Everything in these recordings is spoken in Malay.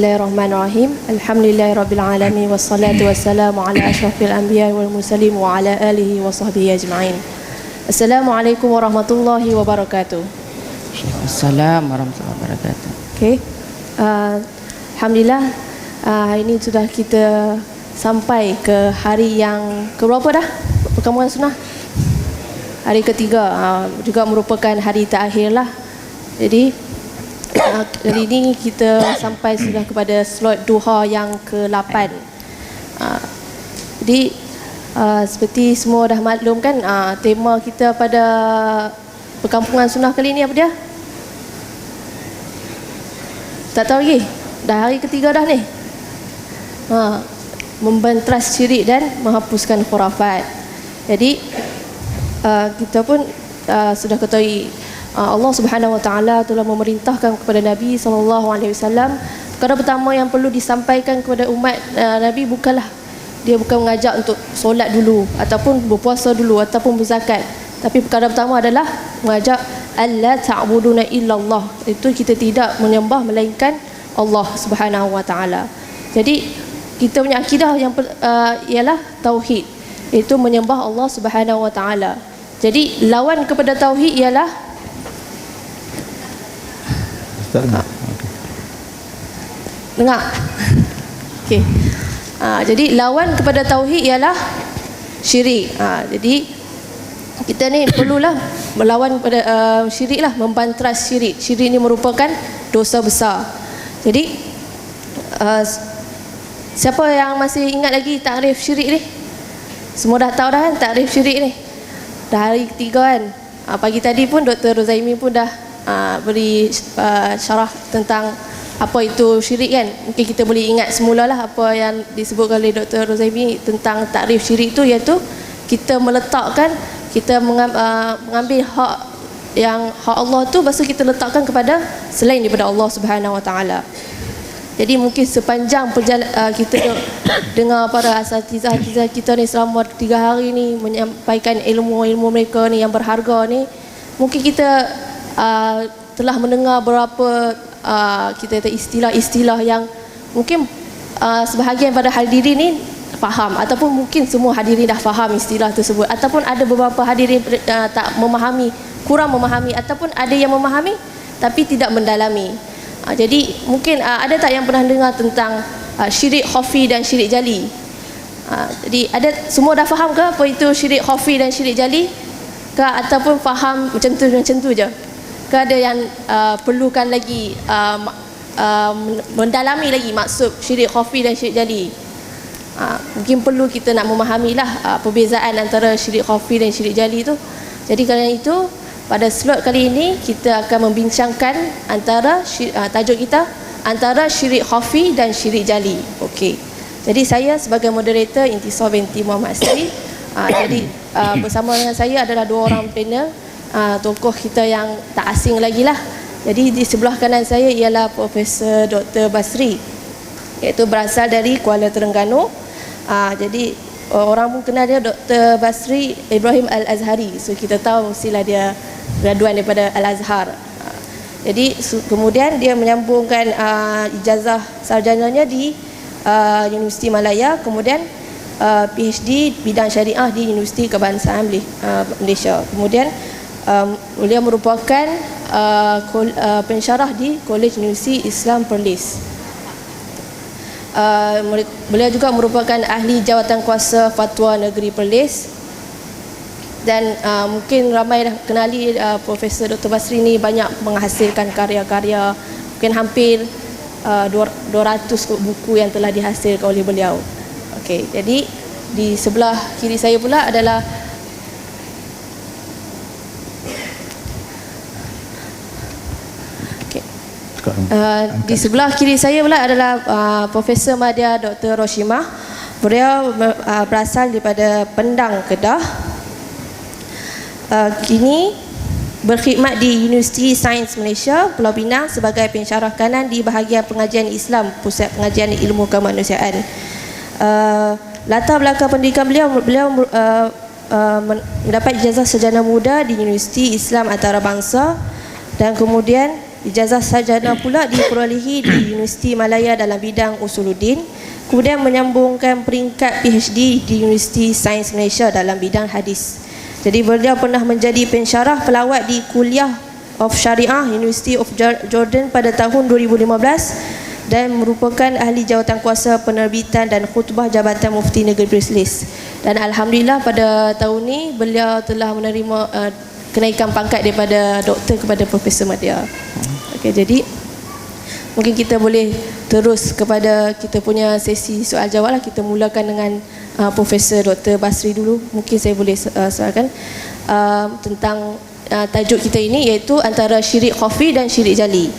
Bismillahirrahmanirrahim. Alhamdulillahirabbil alamin wassalatu wassalamu ala asyrafil anbiya'i wal mursalin wa ala alihi wa sahbihi ajma'in. Assalamualaikum warahmatullahi wabarakatuh. Assalamualaikum warahmatullahi wabarakatuh. Okey. Alhamdulillah, hari ini sudah kita sampai ke hari yang keberapa dah? Perkampungan Sunnah. Hari ketiga, juga merupakan hari terakhir lah. Jadi kali ini kita sampai sudah kepada slot duha yang ke-8. Jadi seperti semua dah maklum kan, tema kita pada Perkampungan Sunnah kali ini apa dia? Tak tahu lagi? Dah hari ketiga dah ni. Membantras syirik dan menghapuskan khurafat. Jadi kita pun sudah ketahui Allah Subhanahu Wa Taala telah memerintahkan kepada Nabi SAW. Perkara pertama yang perlu disampaikan kepada umat Nabi bukanlah, dia bukan mengajak untuk solat dulu ataupun berpuasa dulu ataupun berzakat, tapi perkara pertama adalah mengajak alla ta'buduna illallah. Itu kita tidak menyembah melainkan Allah Subhanahu Wa Taala. Jadi kita punya akidah yang ialah tauhid, iaitu menyembah Allah Subhanahu Wa Taala. Jadi lawan kepada tauhid ialah dengar. Okey. Jadi lawan kepada tauhid ialah syirik. Jadi kita ni perlulah melawan pada syirik lah, membantras syirik. Syirik ni merupakan dosa besar. Jadi siapa yang masih ingat lagi takrif syirik ni? Semua dah tahu dah kan takrif syirik ni? Dah hari ketiga kan. Pagi tadi pun Dr. Rozaimi pun dah beri syarah tentang apa itu syirik kan. Mungkin kita boleh ingat semula lah apa yang disebutkan oleh Dr. Rozaimi tentang takrif syirik itu, iaitu kita meletakkan, kita mengambil hak Allah tu, lepas tu kita letakkan kepada selain daripada Allah Subhanahu Wa Taala. Jadi mungkin sepanjang kita dengar para asatizah kita ni selama 3 hari ni menyampaikan ilmu-ilmu mereka ni yang berharga ni, mungkin kita telah mendengar beberapa kita kata istilah-istilah yang mungkin sebahagian pada hadirin ni faham, ataupun mungkin semua hadirin dah faham istilah tersebut, ataupun ada beberapa hadirin tak memahami, kurang memahami, ataupun ada yang memahami tapi tidak mendalami. Jadi mungkin ada tak yang pernah dengar tentang syirik khafi dan syirik jali? Jadi ada, semua dah faham ke apa itu syirik khafi dan syirik jali? Ke ataupun faham macam tu je? Ke ada yang perlukan lagi mendalami lagi maksud syirik khafi dan syirik jali? Mungkin perlu kita nak memahamilah perbezaan antara syirik khafi dan syirik jali tu. Jadi kerana itu pada slot kali ini kita akan membincangkan antara tajuk kita antara syirik khafi dan syirik jali. Okey. Jadi saya sebagai moderator Intisar binti Muhammad Asri. Jadi bersama dengan saya adalah 2 orang panel, tokoh kita yang tak asing lagi lah. Jadi di sebelah kanan saya ialah Profesor Dr. Basri, iaitu berasal dari Kuala Terengganu. Jadi orang pun kenal dia Dr. Basri Ibrahim Al-Azhari. So kita tahu mestilah dia graduan daripada Al-Azhar. Jadi kemudian dia menyambungkan ijazah sarjananya di Universiti Malaya, kemudian PhD bidang syariah di Universiti Kebangsaan Malaysia. Kemudian beliau merupakan pensyarah di College Universiti Islam Perlis. Beliau juga merupakan ahli jawatan kuasa Fatwa Negeri Perlis. Dan mungkin ramai dah kenali Profesor Dr. Basri ni banyak menghasilkan karya-karya, mungkin hampir 200 buku yang telah dihasilkan oleh beliau. Okey, jadi di sebelah kiri saya pula adalah di sebelah kiri saya pula adalah Profesor Madya Dr. Roshimah. Beliau berasal daripada Pendang, Kedah. Kini berkhidmat di Universiti Sains Malaysia, Pulau Pinang sebagai pensyarah kanan di bahagian pengajian Islam, Pusat Pengajian Ilmu Kemanusiaan. Latar belakang pendidikan beliau mendapat ijazah sarjana muda di Universiti Islam Antarabangsa, dan kemudian Ijazah sarjana pula diperolehi di Universiti Malaya dalam bidang Usuluddin. Kemudian menyambungkan peringkat PhD di Universiti Sains Malaysia dalam bidang hadis. Jadi beliau pernah menjadi pensyarah pelawat di Kuliah of Syariah University of Jordan pada tahun 2015 dan merupakan ahli jawatan kuasa penerbitan dan khutbah Jabatan Mufti Negeri Perlis. Dan alhamdulillah pada tahun ini beliau telah menerima kenaikan pangkat daripada doktor kepada Profesor Madya. Okey, jadi mungkin kita boleh terus kepada kita punya sesi soal jawab lah. Kita mulakan dengan Profesor Dr. Basri dulu. Mungkin saya boleh soalkan tentang tajuk kita ini, iaitu antara syirik khafi dan syirik jali.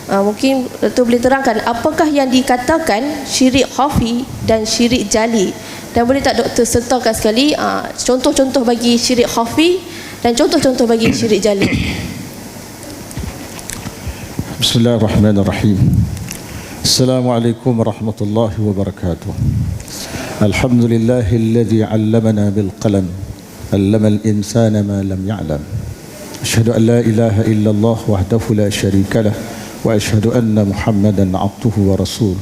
Mungkin Dr. boleh terangkan apakah yang dikatakan syirik khafi dan syirik jali, dan boleh tak Dr. sertakan sekali contoh-contoh bagi syirik khafi dan contoh-contoh bagi syirik jali. Bismillahirrahmanirrahim. Assalamualaikum warahmatullahi wabarakatuh. Alhamdulillahilladzi 'allamana bil qalam, 'allamal insana ma lam ya'lam. Asyhadu an la ilaha illallah wahdahu la syarika lah wa asyhadu anna Muhammadan 'abduhu wa rasuluh.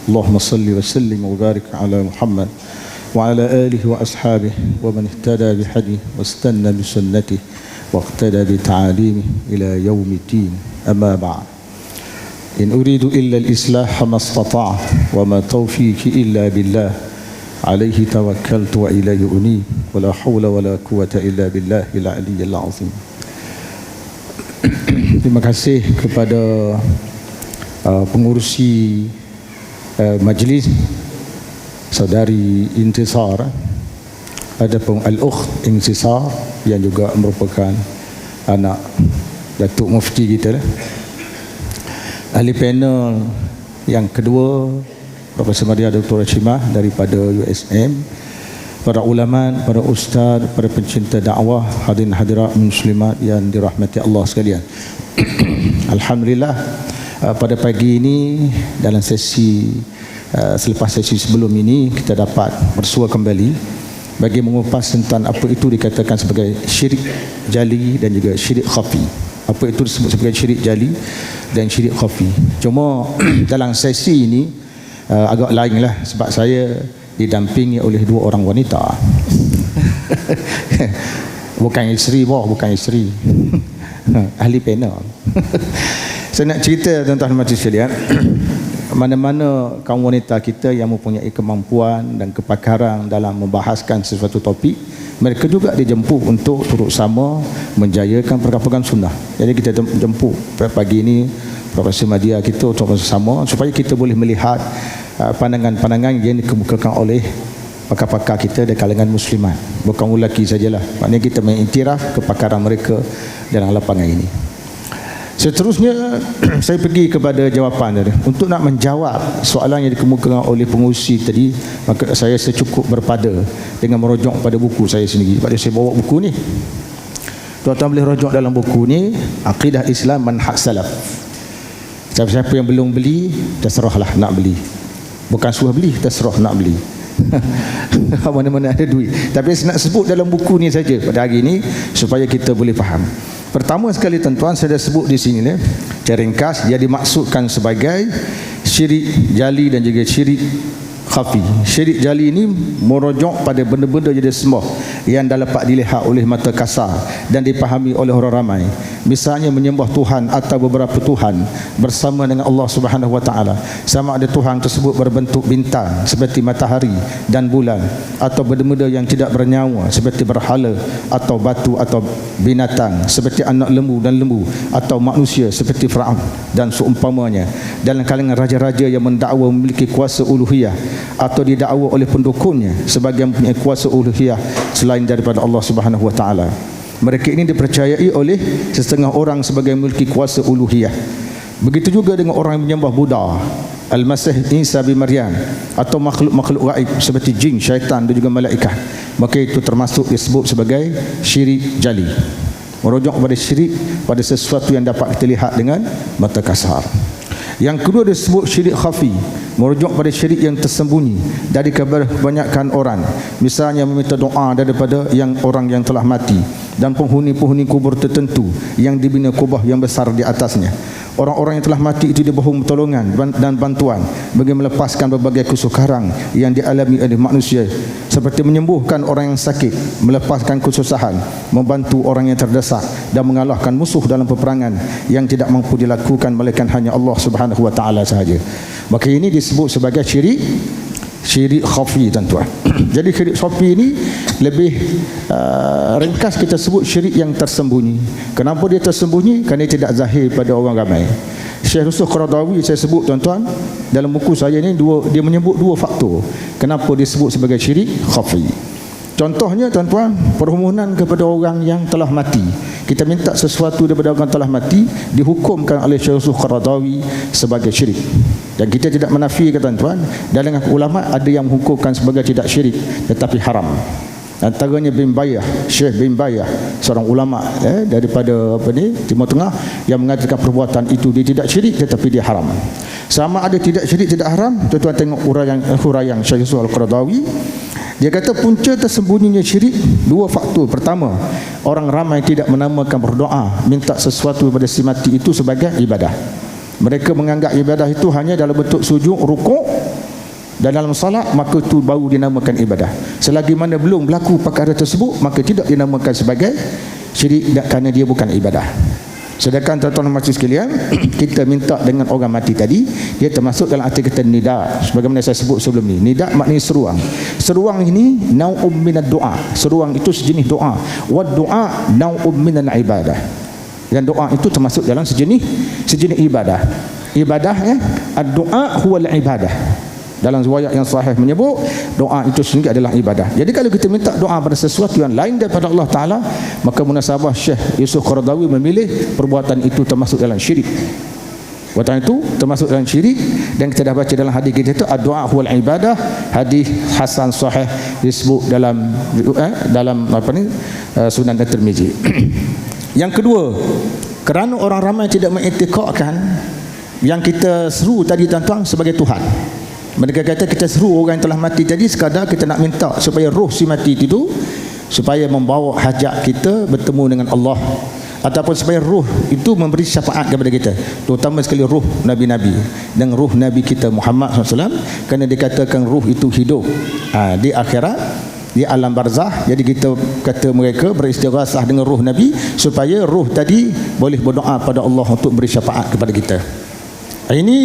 Allahumma salli wa sallim wa barik ala Muhammad wa ala alihi wa ashabihi wa man ihtada bi hadihi wastanna bi sunnatihi wa iqtada bi ta'alimihi ila yaumiddin. Amma ba'd. In uridu illa al-islah ma istata'tu wa ma tawfiqi illa billah. Alaihi tawakkaltu wa ilayhi unib wa la hawla wa la quwwata illa billahil aliyyil azim. Terima kasih kepada pengurusi majlis, saudari Intisar, adapun al-ukht Intisar yang juga merupakan anak Datuk Mufti kita lah. Ahli panel yang kedua, Profesor Madya Dr. Hashimah daripada USM, para ulama, para ustaz, para pencinta dakwah, hadirin hadirat muslimat yang dirahmati Allah sekalian. Alhamdulillah, pada pagi ini dalam sesi selepas sesi sebelum ini kita dapat bersua kembali bagi mengupas tentang apa itu dikatakan sebagai syirik jali dan juga syirik khafi. Apa itu disebut sebagai syirik jali dan syirik khafi. Cuma dalam sesi ini agak lain lah, sebab saya didampingi oleh dua orang wanita. Bukan isteri, bukan isteri. Ahli panel. Saya nak cerita tuan-tuan dan sekalian, mana-mana kaum wanita kita yang mempunyai kemampuan dan kepakaran dalam membahaskan sesuatu topik, mereka juga dijemput untuk turut sama menjayakan perkara-perkara sunnah. Jadi kita jemput pagi ini Profesor Madya kita untuk bersama supaya kita boleh melihat pandangan-pandangan yang dikemukakan oleh pakar-pakar kita dari kalangan muslimat, bukan lelaki sajalah. Maknanya kita mengiktiraf kepakaran mereka dalam lapangan ini. Seterusnya saya pergi kepada jawapan tadi. Untuk nak menjawab soalan yang dikemukakan oleh pengurusi tadi, maka saya secukup berpada dengan merujuk pada buku saya sendiri. Sebab saya bawa buku ni, tuan-tuan boleh rujuk dalam buku ni, Aqidah Islam Manhaj Salaf. Siapa yang belum beli, terserahlah nak beli. Bukan suruh beli, terserah nak beli. Mana-mana ada duit. Tapi saya nak sebut dalam buku ni saja pada hari ini supaya kita boleh faham. Pertama sekali tuan-tuan, saya dah sebut di sini ni, secara ringkas dia dimaksudkan sebagai syirik jali dan juga syirik khafi. Syirik jali ini merujuk pada benda-benda yang disembah yang dah dapat dilihat oleh mata kasar dan dipahami oleh orang ramai. Misalnya menyembah Tuhan atau beberapa Tuhan bersama dengan Allah Subhanahu Wa Taala. Sama ada Tuhan tersebut berbentuk bintang seperti matahari dan bulan, atau benda-benda yang tidak bernyawa seperti berhala atau batu atau binatang seperti anak lembu dan lembu, atau manusia seperti Firaun dan seumpamanya. Dalam kalangan raja-raja yang mendakwa memiliki kuasa uluhiyah atau didakwa oleh pendukunnya sebagai mempunyai kuasa uluhiyah selain daripada Allah Subhanahu Wa Taala. Mereka ini dipercayai oleh setengah orang sebagai memiliki kuasa uluhiyah. Begitu juga dengan orang yang menyembah Buddha, Al-Masih Isa bin Maryam, atau makhluk-makhluk gaib seperti jin, syaitan dan juga malaikat. Maka itu termasuk disebut sebagai syirik jali. Merujuk kepada syirik pada sesuatu yang dapat kita lihat dengan mata kasar. Yang kedua disebut syirik khafi, merujuk pada syirik yang tersembunyi dari kebanyakan orang. Misalnya meminta doa daripada orang yang telah mati dan penghuni-penghuni kubur tertentu yang dibina kubah yang besar di atasnya. Orang-orang yang telah mati itu diberi pertolongan dan bantuan bagi melepaskan berbagai kesukaran yang dialami oleh manusia, seperti menyembuhkan orang yang sakit, melepaskan kesusahan, membantu orang yang terdesak dan mengalahkan musuh dalam peperangan yang tidak mampu dilakukan melainkan hanya Allah Subhanahu wa taala sahaja. Maka ini disebut sebagai syirik khafi, tuan-tuan. Jadi syirik khafi ini lebih ringkas kita sebut syirik yang tersembunyi. Kenapa dia tersembunyi? Kerana dia tidak zahir pada orang ramai. Syekh Yusuf Qaradawi saya sebut, tuan-tuan, dalam buku saya ini dia menyebut dua faktor kenapa disebut sebagai syirik khafi. Contohnya, tuan-tuan, permohonan kepada orang yang telah mati. Kita minta sesuatu daripada orang telah mati, dihukumkan oleh Syekh Yusuf Qaradawi sebagai syirik. Dan kita tidak menafikan, tuan-tuan, dalam ulama ada yang menghukumkan sebagai tidak syirik tetapi haram. Antaranya bin Bayah, Syekh bin Bayah, seorang ulama daripada Timur Tengah, yang mengatakan perbuatan itu dia tidak syirik tetapi dia haram. Sama ada tidak syirik tidak haram, tuan-tuan tengok huraian Syekh Yusuf Al-Qaradawi. Dia kata punca tersembunyinya syirik dua faktor. Pertama, orang ramai tidak menamakan berdoa minta sesuatu kepada si mati itu sebagai ibadah. Mereka menganggap ibadah itu hanya dalam bentuk sujud, rukuk dan dalam salat, maka itu baru dinamakan ibadah. Selagi mana belum berlaku perkara tersebut, maka tidak dinamakan sebagai syirik kerana dia bukan ibadah. Sedangkan tuan-tuan majlis sekalian, kita minta dengan orang mati tadi, dia termasuk dalam arti kata nida, sebagaimana saya sebut sebelum ni. Nida maknanya seruang. Seruang ini nau'um minad doa. Seruang itu sejenis doa. Wad doa nau'um minal ibadah. Dan doa itu termasuk dalam sejenis ibadah. Ibadah ad-doa huwal ibadah. Dalam riwayat yang sahih menyebut doa itu sendiri adalah ibadah. Jadi kalau kita minta doa pada sesuatu yang lain daripada Allah Ta'ala, maka munasabah Syekh Yusuf Qaradawi memilih perbuatan itu termasuk dalam syirik. Perbuatan itu termasuk dalam syirik. Dan kita dah baca dalam hadis kita itu ad-doa huwal ibadah. Hadis hasan sahih disebut dalam Sunan At-Tirmizi. Yang kedua, kerana orang ramai tidak mengiktikadkan yang kita seru tadi, tuan-tuan, sebagai Tuhan. Mereka kata kita seru orang yang telah mati tadi sekadar kita nak minta supaya roh si mati itu supaya membawa hajat kita bertemu dengan Allah, ataupun supaya roh itu memberi syafaat kepada kita, terutama sekali roh Nabi-Nabi dan roh Nabi kita Muhammad SAW, kerana dikatakan roh itu hidup di akhirat, di alam barzah. Jadi kita kata mereka beristighasah dengan roh Nabi supaya roh tadi boleh berdoa pada Allah untuk beri syafaat kepada kita. Ini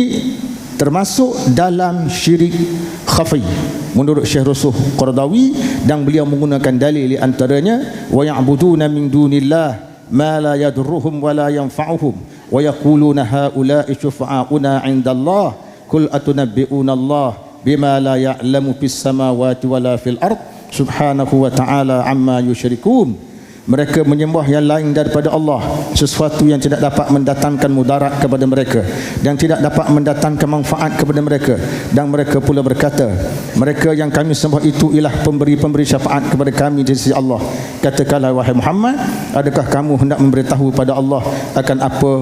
termasuk dalam syirik khafi menurut Syekh Yusuf Qaradawi, dan beliau menggunakan dalil di antaranya wa ya'buduna min dunillah ma la yadurruhum wa la yanfa'uhum wa yaquluna haula'i syufa'auna 'indallah qul atunabbi'una Allah bima la ya'lamu fis samawati wa la fil ard subhanahu wa ta'ala amma yusyrikun. Mereka menyembah yang lain daripada Allah, sesuatu yang tidak dapat mendatangkan mudarat kepada mereka dan tidak dapat mendatangkan manfaat kepada mereka. Dan mereka pula berkata, mereka yang kami sembah itu ialah pemberi-pemberi syafaat kepada kami di sisi Allah. Katakanlah wahai Muhammad, adakah kamu hendak memberitahu pada Allah akan apa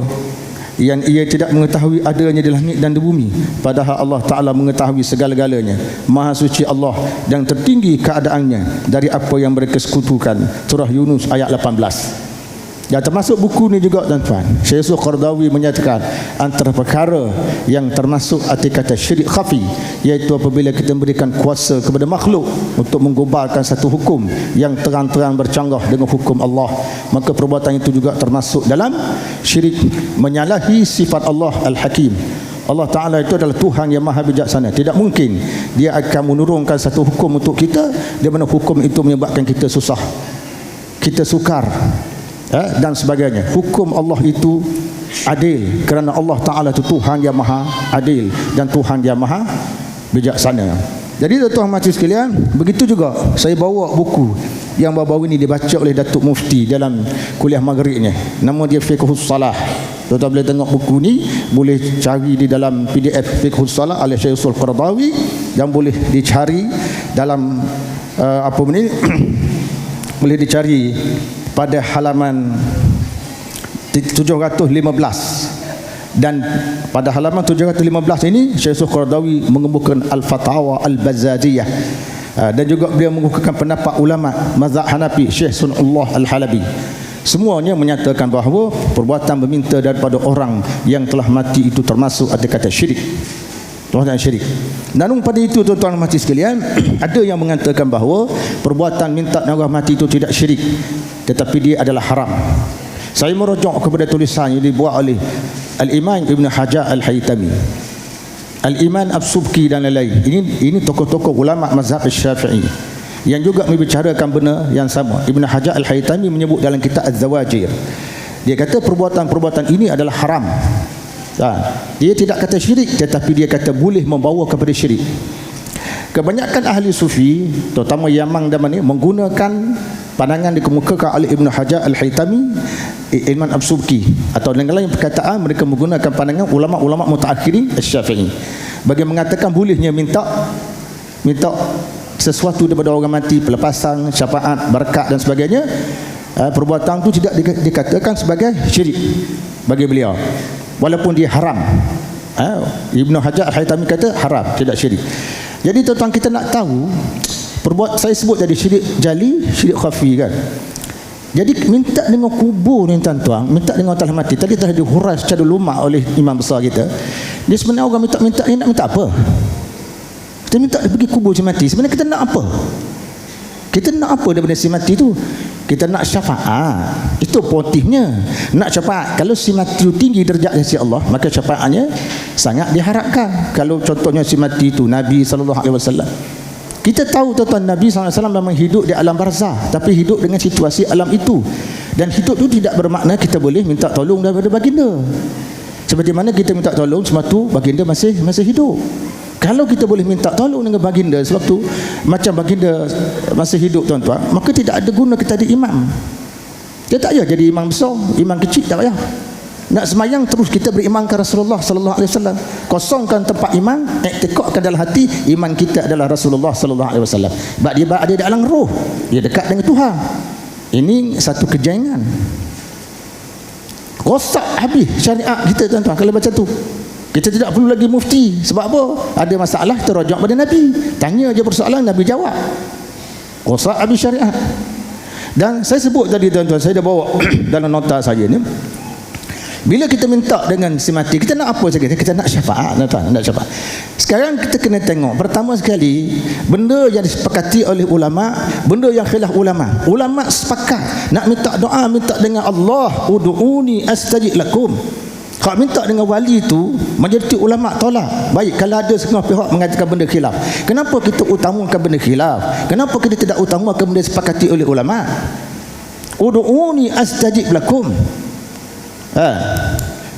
yang ia tidak mengetahui adanya di langit dan di bumi, padahal Allah Ta'ala mengetahui segala-galanya. Maha suci Allah dan tertinggi keadaannya dari apa yang mereka sekutukan. Surah Yunus ayat 18. Dan termasuk buku ni juga, tuan-tuan, Syekh Yusuf Qaradawi menyatakan antara perkara yang termasuk arti kata syirik khafi, iaitu apabila kita memberikan kuasa kepada makhluk untuk menggobalkan satu hukum yang terang-terang bercanggah dengan hukum Allah, maka perbuatan itu juga termasuk dalam syirik, menyalahi sifat Allah Al-Hakim. Allah Ta'ala itu adalah Tuhan yang maha bijaksana. Tidak mungkin dia akan menurunkan satu hukum untuk kita di mana hukum itu menyebabkan kita susah, kita sukar, dan sebagainya. Hukum Allah itu adil kerana Allah Ta'ala itu Tuhan yang maha adil dan Tuhan yang maha bijaksana. Jadi tuan-tuan majlis sekalian, begitu juga saya bawa buku yang baru-baru ini dibaca oleh Datuk Mufti dalam kuliah maghribnya. Nama dia Fiqhus Salah. Tuan-tuan boleh tengok buku ni, boleh cari di dalam PDF Fiqhus Salah oleh Syekh Yusuf Qaradawi, dan boleh dicari dalam boleh dicari pada halaman 715. Dan pada halaman 715 ini Syekh Yusuf Qaradawi mengemukakan Al-Fatawa Al-Bazadiyah, dan juga beliau mengemukakan pendapat ulama mazhab Hanafi Syekh Sunullah Al-Halabi. semuanya menyatakan bahawa perbuatan meminta daripada orang yang telah mati itu termasuk ada kata syirik. Perbuatan syirik. Namun pada itu tuan-tuan mati sekalian, ada yang mengatakan bahawa perbuatan minta dan orang mati itu tidak syirik, tetapi dia adalah haram. Saya merujuk kepada tulisan yang dibuat oleh Al-Imam Ibn Hajar Al-Haytami, Al-Iman As-Subki dan lain-lain. Ini tokoh-tokoh ulama mazhab Syafi'i yang juga membicarakan benda yang sama. Ibn Hajar Al-Haytami menyebut dalam kitab Az-Zawajir, dia kata perbuatan-perbuatan ini adalah haram. Dia tidak kata syirik, tetapi dia kata boleh membawa kepada syirik. Kebanyakan ahli sufi, terutama Yaman dan Mani, menggunakan pandangan dikemukakan oleh Ibn Hajar Al-Haytami, Iman As-Subki, atau dengan lain perkataan mereka menggunakan pandangan ulama-ulama mutaakhirin Syafi'i bagi mengatakan bolehnya minta sesuatu daripada orang mati, pelepasan, syafaat, berkat dan sebagainya. Perbuatan itu tidak dikatakan sebagai syirik bagi beliau, walaupun dia haram. Ibn Hajar Al-Haytami kata haram, tidak syirik. Jadi tuan-tuan, kita nak tahu saya sebut tadi syirik jali, syirik khafi kan. Jadi minta dengan kubur ni tuan-tuan, minta dengan telah mati, tadi telah dihurai secara lumak oleh imam besar kita. Dia sebenarnya orang minta ni nak minta apa? Kita minta dia pergi kubur si mati. Sebenarnya kita nak apa? Kita nak apa daripada si mati tu? Kita nak syafaat. Itu motifnya. Nak syafaat. Kalau si mati itu tinggi derajat dari si Allah, maka syafaatnya sangat diharapkan. Kalau contohnya si mati itu Nabi SAW. Kita tahu tuan-tuan, Nabi SAW memang hidup di alam barzah, tapi hidup dengan situasi alam itu. Dan hidup itu tidak bermakna kita boleh minta tolong daripada baginda. Seperti mana kita minta tolong sematu baginda masih hidup. Kalau kita boleh minta tolong dengan baginda sewaktu macam baginda masih hidup tuan-tuan, maka tidak ada guna kita jadi imam. Dia tak payah jadi imam besar, imam kecil tak payah. Nak semayang terus kita berimamkan Rasulullah sallallahu alaihi wasallam. Kosongkan tempat imam, iktikadkan dalam hati iman kita adalah Rasulullah sallallahu alaihi wasallam. Sebab dia berada di alam roh, dia dekat dengan Tuhan. Ini satu kejangan. Rosak habis syariat kita tuan-tuan kalau macam tu. Kita tidak perlu lagi mufti. Sebab apa? Ada masalah terujuk pada Nabi. Tanya je persoalan, Nabi jawab. Rosak habis syariat. Dan saya sebut tadi tuan-tuan, saya dah bawa dalam nota saya ni. Bila kita minta dengan si mati, kita nak apa saja? Kita nak syafaat, tuan-tuan, nak syafaat. Sekarang kita kena tengok. Pertama sekali, benda yang disepakati oleh ulama, benda yang khilaf ulama. Ulama sepakat nak minta doa, minta dengan Allah, ud'uni astajib lakum. Kalau minta dengan wali itu, majoriti ulama tolak. Baik, kalau ada setengah pihak mengatakan benda khilaf, kenapa kita utamakan benda khilaf? Kenapa kita tidak utamakan benda disepakati oleh ulama? Ud'uni astajib lakum.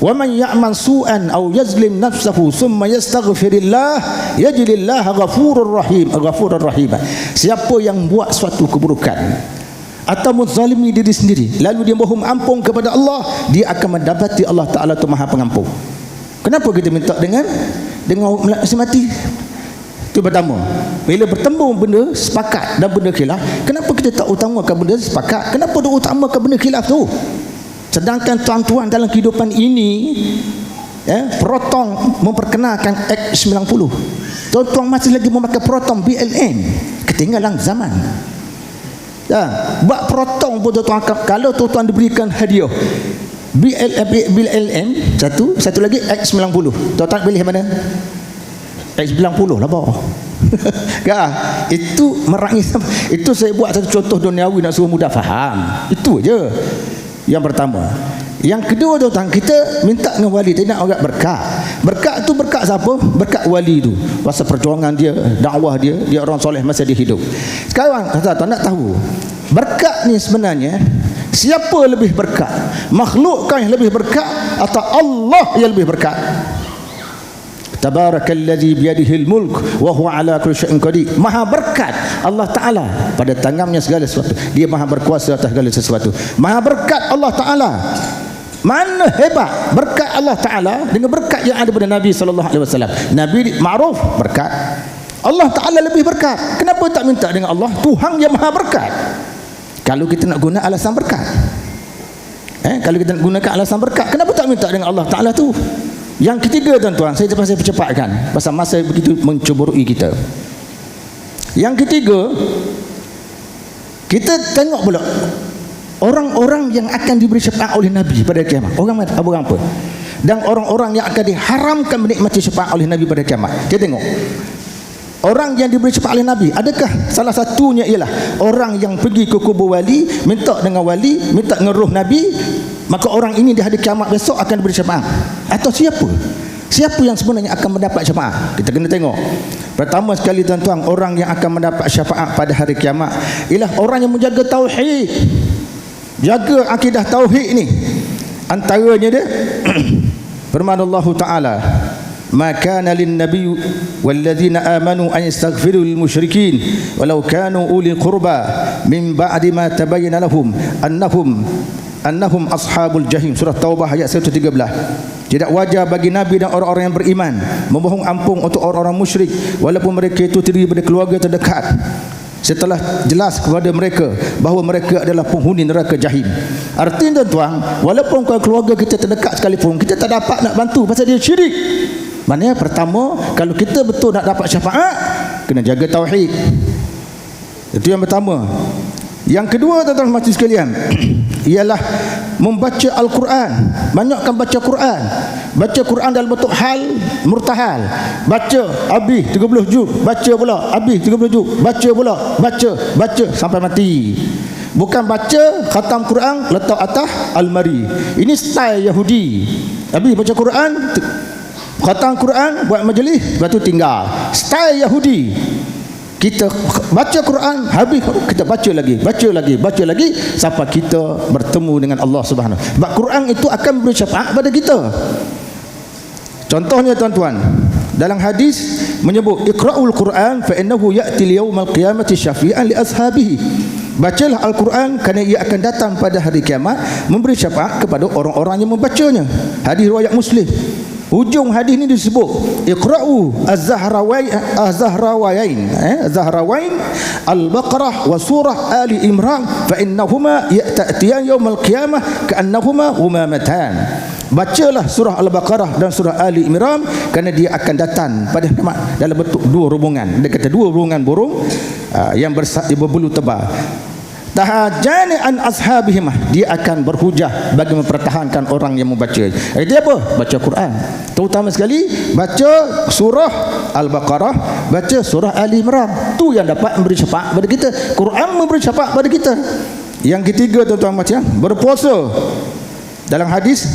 Wa man ya'mal su'an aw yazlim nafsahu thumma yastaghfirillah yajidillah ghafurur rahim. Siapa yang buat suatu keburukan atau menzalimi diri sendiri lalu dia mohon ampun kepada Allah, dia akan mendapati Allah Taala itu Maha Pengampun. Kenapa kita minta dengan si mati? Itu pertama. Bila bertemu benda sepakat dan benda khilaf, kenapa kita tak utamakan benda sepakat? Kenapa dia utamakan benda khilaf tu? Sedangkan tuan-tuan dalam kehidupan ini, proton memperkenalkan X90. Tuan-tuan masih lagi memakai proton BLM. Ketinggalan zaman. Buat proton pun tuan-tuan, kalau tuan-tuan diberikan hadiah BLM satu lagi X90, tuan-tuan pilih mana? X90 lah bawah. Itu merangi. Itu saya buat satu contoh duniawi nak suruh mudah faham. Itu je yang pertama. Yang kedua tuan-tuan, kita minta dengan wali, tidak orang berkat. Berkat tu berkat siapa? Berkat wali tu. Pasal perjuangan dia, dakwah dia orang soleh masa dia hidup. Sekarang tuan-tuan nak tahu, berkat ni sebenarnya siapa lebih berkat? Makhlukkah yang lebih berkat atau Allah yang lebih berkat? Tabarakalladzi biyadihil mulk wa huwa ala kulli syai'in qadir. Maha berkat Allah Taala, pada tangannya segala sesuatu. Dia maha berkuasa atas segala sesuatu. Maha berkat Allah Taala. Mana hebat berkat Allah Taala dengan berkat yang ada pada Nabi sallallahu alaihi wasallam. Nabi ma'ruf berkat. Allah Taala lebih berkat. Kenapa tak minta dengan Allah, Tuhan yang maha berkat? Kalau kita nak guna alasan berkat. Kalau kita nak gunakan alasan berkat, kenapa tak minta dengan Allah Taala tu? Yang ketiga tuan-tuan, saya percepatkan pasal masa begitu menceburui kita. Yang ketiga, kita tengok pula orang-orang yang akan diberi syafaat oleh Nabi pada kiamat. Orang apa? Dan orang-orang yang akan diharamkan menikmati syafaat oleh Nabi pada kiamat. Kita tengok. Orang yang diberi syafaat oleh Nabi, adakah salah satunya ialah orang yang pergi ke kubur wali, minta dengan wali, minta dengan roh Nabi, maka orang ini di hari kiamat besok akan diberi syafaat? Atau siapa? Siapa yang sebenarnya akan mendapat syafaat? Kita kena tengok. Pertama sekali tuan-tuan, orang yang akan mendapat syafaat pada hari kiamat ialah orang yang menjaga tauhid. Jaga akidah tauhid ni. Antaranya dia firman Allah Taala, "Ma kana lin-nabiy wal-ladzina amanu an yastaghfiru lil-musyrikin walau kanu uli qurba min ba'di ma tabayyana lahum annahum ashabul jahim." Surah Taubah ayat 113. Tidak wajar bagi Nabi dan orang-orang yang beriman memohon ampun untuk orang-orang musyrik walaupun mereka itu terdiri dari keluarga terdekat, setelah jelas kepada mereka bahawa mereka adalah penghuni neraka jahim. Artinya tuan, walaupun keluarga kita terdekat sekalipun, kita tak dapat nak bantu pasal dia syirik. Maknanya pertama, kalau kita betul nak dapat syafaat, kena jaga tauhid. Itu yang pertama. Yang kedua tuan-tuan majlis sekalian, ialah membaca Al-Quran. Banyakkan baca Quran. Baca Quran dalam bentuk hal murtahal. Baca habis 30 juz, baca pula habis 30 juz, baca pula, baca sampai mati. Bukan baca khatam Quran letak atas almari. Ini style Yahudi. Habis baca Quran, khatam Quran buat majlis, lepas tu tinggal. Style Yahudi. Kita baca Quran, habis kita baca lagi sampai kita bertemu dengan Allah Subhanahu. Sebab Quran itu akan beri syafaat pada kita. Contohnya tuan-tuan, dalam hadis menyebut iqra'ul Quran fa innahu ya'ti liyaumal qiyamati syafi'an li ashabihi. Bacalah Al-Quran kerana ia akan datang pada hari kiamat memberi syafaat kepada orang-orang yang membacanya. Hadis riwayat Muslim. Hujung hadis ni disebut iqra'u az-zahrawain al-baqarah wa surah ali imran fa innahuma ya'tiyan yaumal qiyamah ka'annahuma humamatan. Bacalah surah al-baqarah dan surah ali imran kerana dia akan datang pada kiamat dalam bentuk dua rombongan. Dia kata dua rombongan burung yang berbulu tebal. Tahajani an ashabihimah, dia akan berhujah bagi mempertahankan orang yang membaca. Dia apa? Baca Quran. Terutama sekali baca surah Al-Baqarah, baca surah Ali Imran. Tu yang dapat memberi syafaat pada kita. Quran memberi syafaat pada kita. Yang ketiga tuan-tuan macam berpuasa. Dalam hadis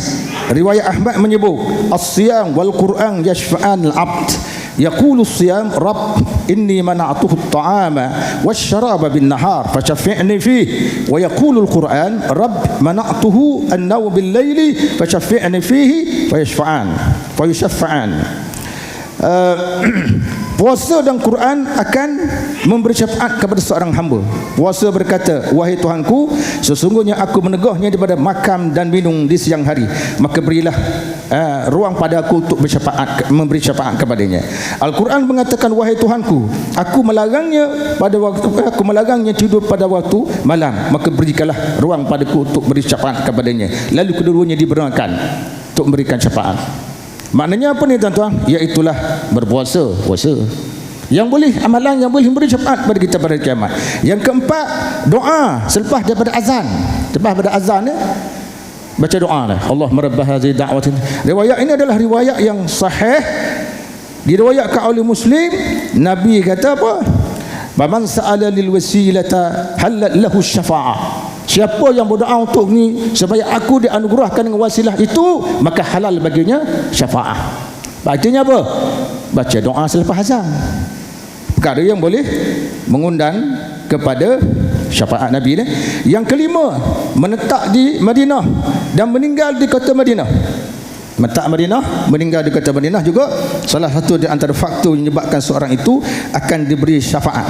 riwayat Ahmad menyebut as-siyam wal Quran yashfa'an al-'abd. Yaqulu as-siyam rabb inni mana'tuhu at-ta'ama wash-sharaba bin-nahar fashaffi'ni fihi wa yaqulu al-Quran rabb mana'tuhu an-nawm bil-laili fashaffi'ni fihi fayashfa'an. Puasa dan Quran akan memberi syafaat kepada seorang hamba. Puasa berkata, wahai Tuhanku, sesungguhnya aku menegahnya daripada makan dan minum di siang hari, maka berilah ruang pada aku untuk memberi syafaat kepadanya. Al-Quran mengatakan, wahai Tuhanku, aku melarangnya tidur pada waktu malam, maka berikanlah ruang padaku untuk beri syafaat kepadanya. Lalu kedua-duanya dibenarkan untuk memberikan syafaat. Maknanya apa ni tuan-tuan? Iaitulah berpuasa, puasa. Yang boleh, amalan yang boleh memberi syafaat pada kita pada kiamat. Yang keempat, doa selepas daripada azan. Lepas daripada azan ni, baca doa lah. Allahumma rabb hadhihi da'watin. Riwayat ini adalah riwayat yang sahih, diriwayatkan oleh Muslim. Nabi kata apa? Faman sa'ala lil wasilata halal lahu syafa'ah. Siapa yang berdoa untuk ni supaya aku dianugerahkan dengan wasilah itu, maka halal baginya syafaat. Artinya apa? Baca doa selepas azan. Perkara yang boleh mengundang kepada syafaat Nabi ni. Yang kelima, menetap di Madinah dan meninggal di kota Madinah. Menetap Madinah, meninggal di kota Madinah juga salah satu di antara faktor yang menyebabkan seorang itu akan diberi syafaat.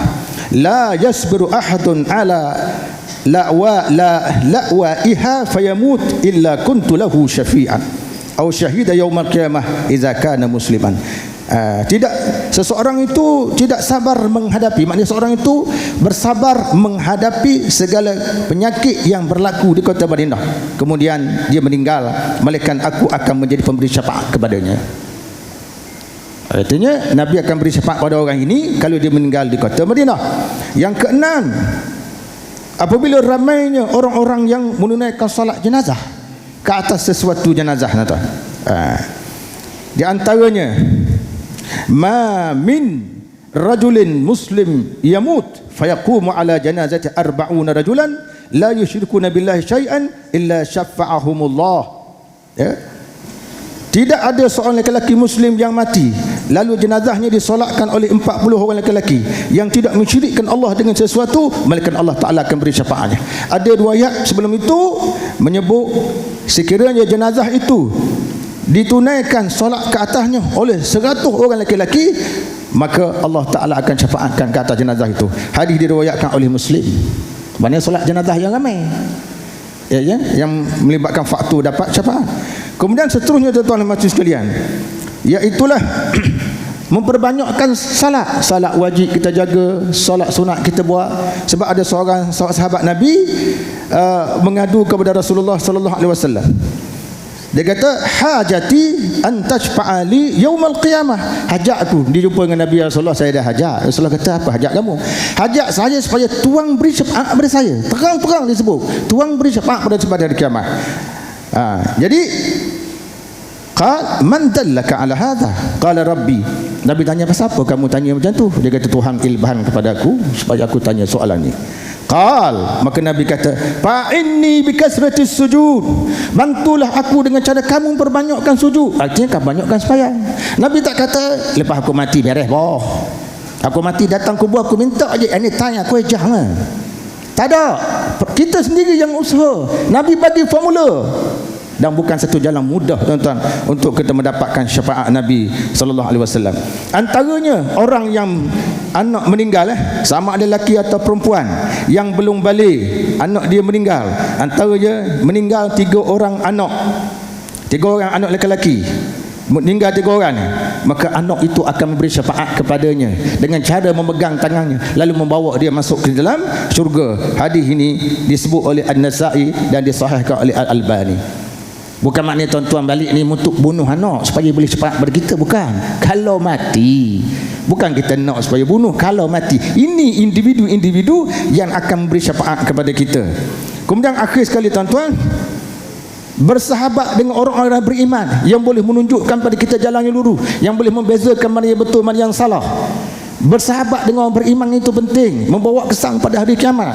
La yasbiru ahadun ala la'wa'iha fayamut illa kuntu lahu syafi'an atau syahida yaumil qiyamah idza kana musliman. Tidak, seseorang itu tidak sabar menghadapi, maknanya seorang itu bersabar menghadapi segala penyakit yang berlaku di kota Madinah, kemudian dia meninggal, malaikat aku akan menjadi pemberi syafaat kepadanya. Artinya Nabi akan beri syafaat pada orang ini kalau dia meninggal di kota Madinah. Yang keenam, apabila ramainya orang-orang yang menunaikan solat jenazah ke atas sesuatu jenazah, tuan. Di antaranya ma min rajulin muslim yamut fayaqumu ala janazati 40 rajulan la yusyrikuna billahi syai'an illa syafa'ahumullah. Ya. Tidak ada seorang lelaki muslim yang mati lalu jenazahnya disolatkan oleh 40 orang lelaki yang tidak mensyirikkan Allah dengan sesuatu, melainkan Allah Ta'ala akan beri syafaatnya. Ada riwayat sebelum itu menyebut sekiranya jenazah itu ditunaikan solat ke atasnya oleh 100 orang lelaki, maka Allah Ta'ala akan syafaatkan ke atas jenazah itu. Hadis diriwayatkan oleh Muslim. Maknanya solat jenazah yang ramai, ya, yang melibatkan faktor dapat syafaat. Kemudian seterusnya, tuan-tuan dan puan sekalian, iaitulah memperbanyakkan salat. Salat wajib kita jaga, salat sunat kita buat. Sebab ada seorang sahabat Nabi mengadu kepada Rasulullah sallallahu alaihi wasallam. Dia kata, hajati an tashfa'ali yaumal qiyamah. Hajat aku dijumpa dengan Nabi Rasulullah, saya dah hajat. Rasulullah kata, apa hajat kamu? Hajat saya supaya tuang beri syafaat kepada saya. Terang-terang disebut, tuang beri syafaat pada hari kiamat. Jadi qal man dallaka ala hadha? Qala rabbi. Nabi tanya, pasal apa kamu tanya macam tu? Dia kata, Tuhan ilham kepada aku supaya aku tanya soalan ni. Qal, maka Nabi kata, fa'inni bikasratis sujud. Bantulah aku dengan cara kamu perbanyakkan sujud. Artinya kamu banyakkan sembahyang. Nabi tak kata lepas aku mati beres boh. Aku mati datang kubur aku minta aje anytime aku jangan. Tak ada. Kita sendiri yang usaha. Nabi bagi formula. Dan bukan satu jalan mudah, tuan-tuan, untuk kita mendapatkan syafaat Nabi sallallahu alaihi wasallam. Antaranya orang yang anak meninggal, sama ada lelaki atau perempuan yang belum balik, anak dia meninggal. Antaranya meninggal 3 orang anak. 3 orang anak lelaki. Meninggal 3 orang, maka anak itu akan memberi syafaat kepadanya dengan cara memegang tangannya lalu membawa dia masuk ke dalam syurga. Hadis ini disebut oleh An-Nasa'i dan disahihkan oleh Al-Albani. Bukan maknanya tuan-tuan balik ni untuk bunuh anak supaya boleh syafaat kepada kita, bukan. Kalau mati, bukan kita nak supaya bunuh. Kalau mati, ini individu-individu yang akan memberi syafaat kepada kita. Kemudian akhir sekali, tuan-tuan, bersahabat dengan orang-orang beriman yang boleh menunjukkan pada kita jalan yang lurus, yang boleh membezakan mana yang betul, mana yang salah. Bersahabat dengan orang beriman itu penting, membawa kesan pada hari kiamat.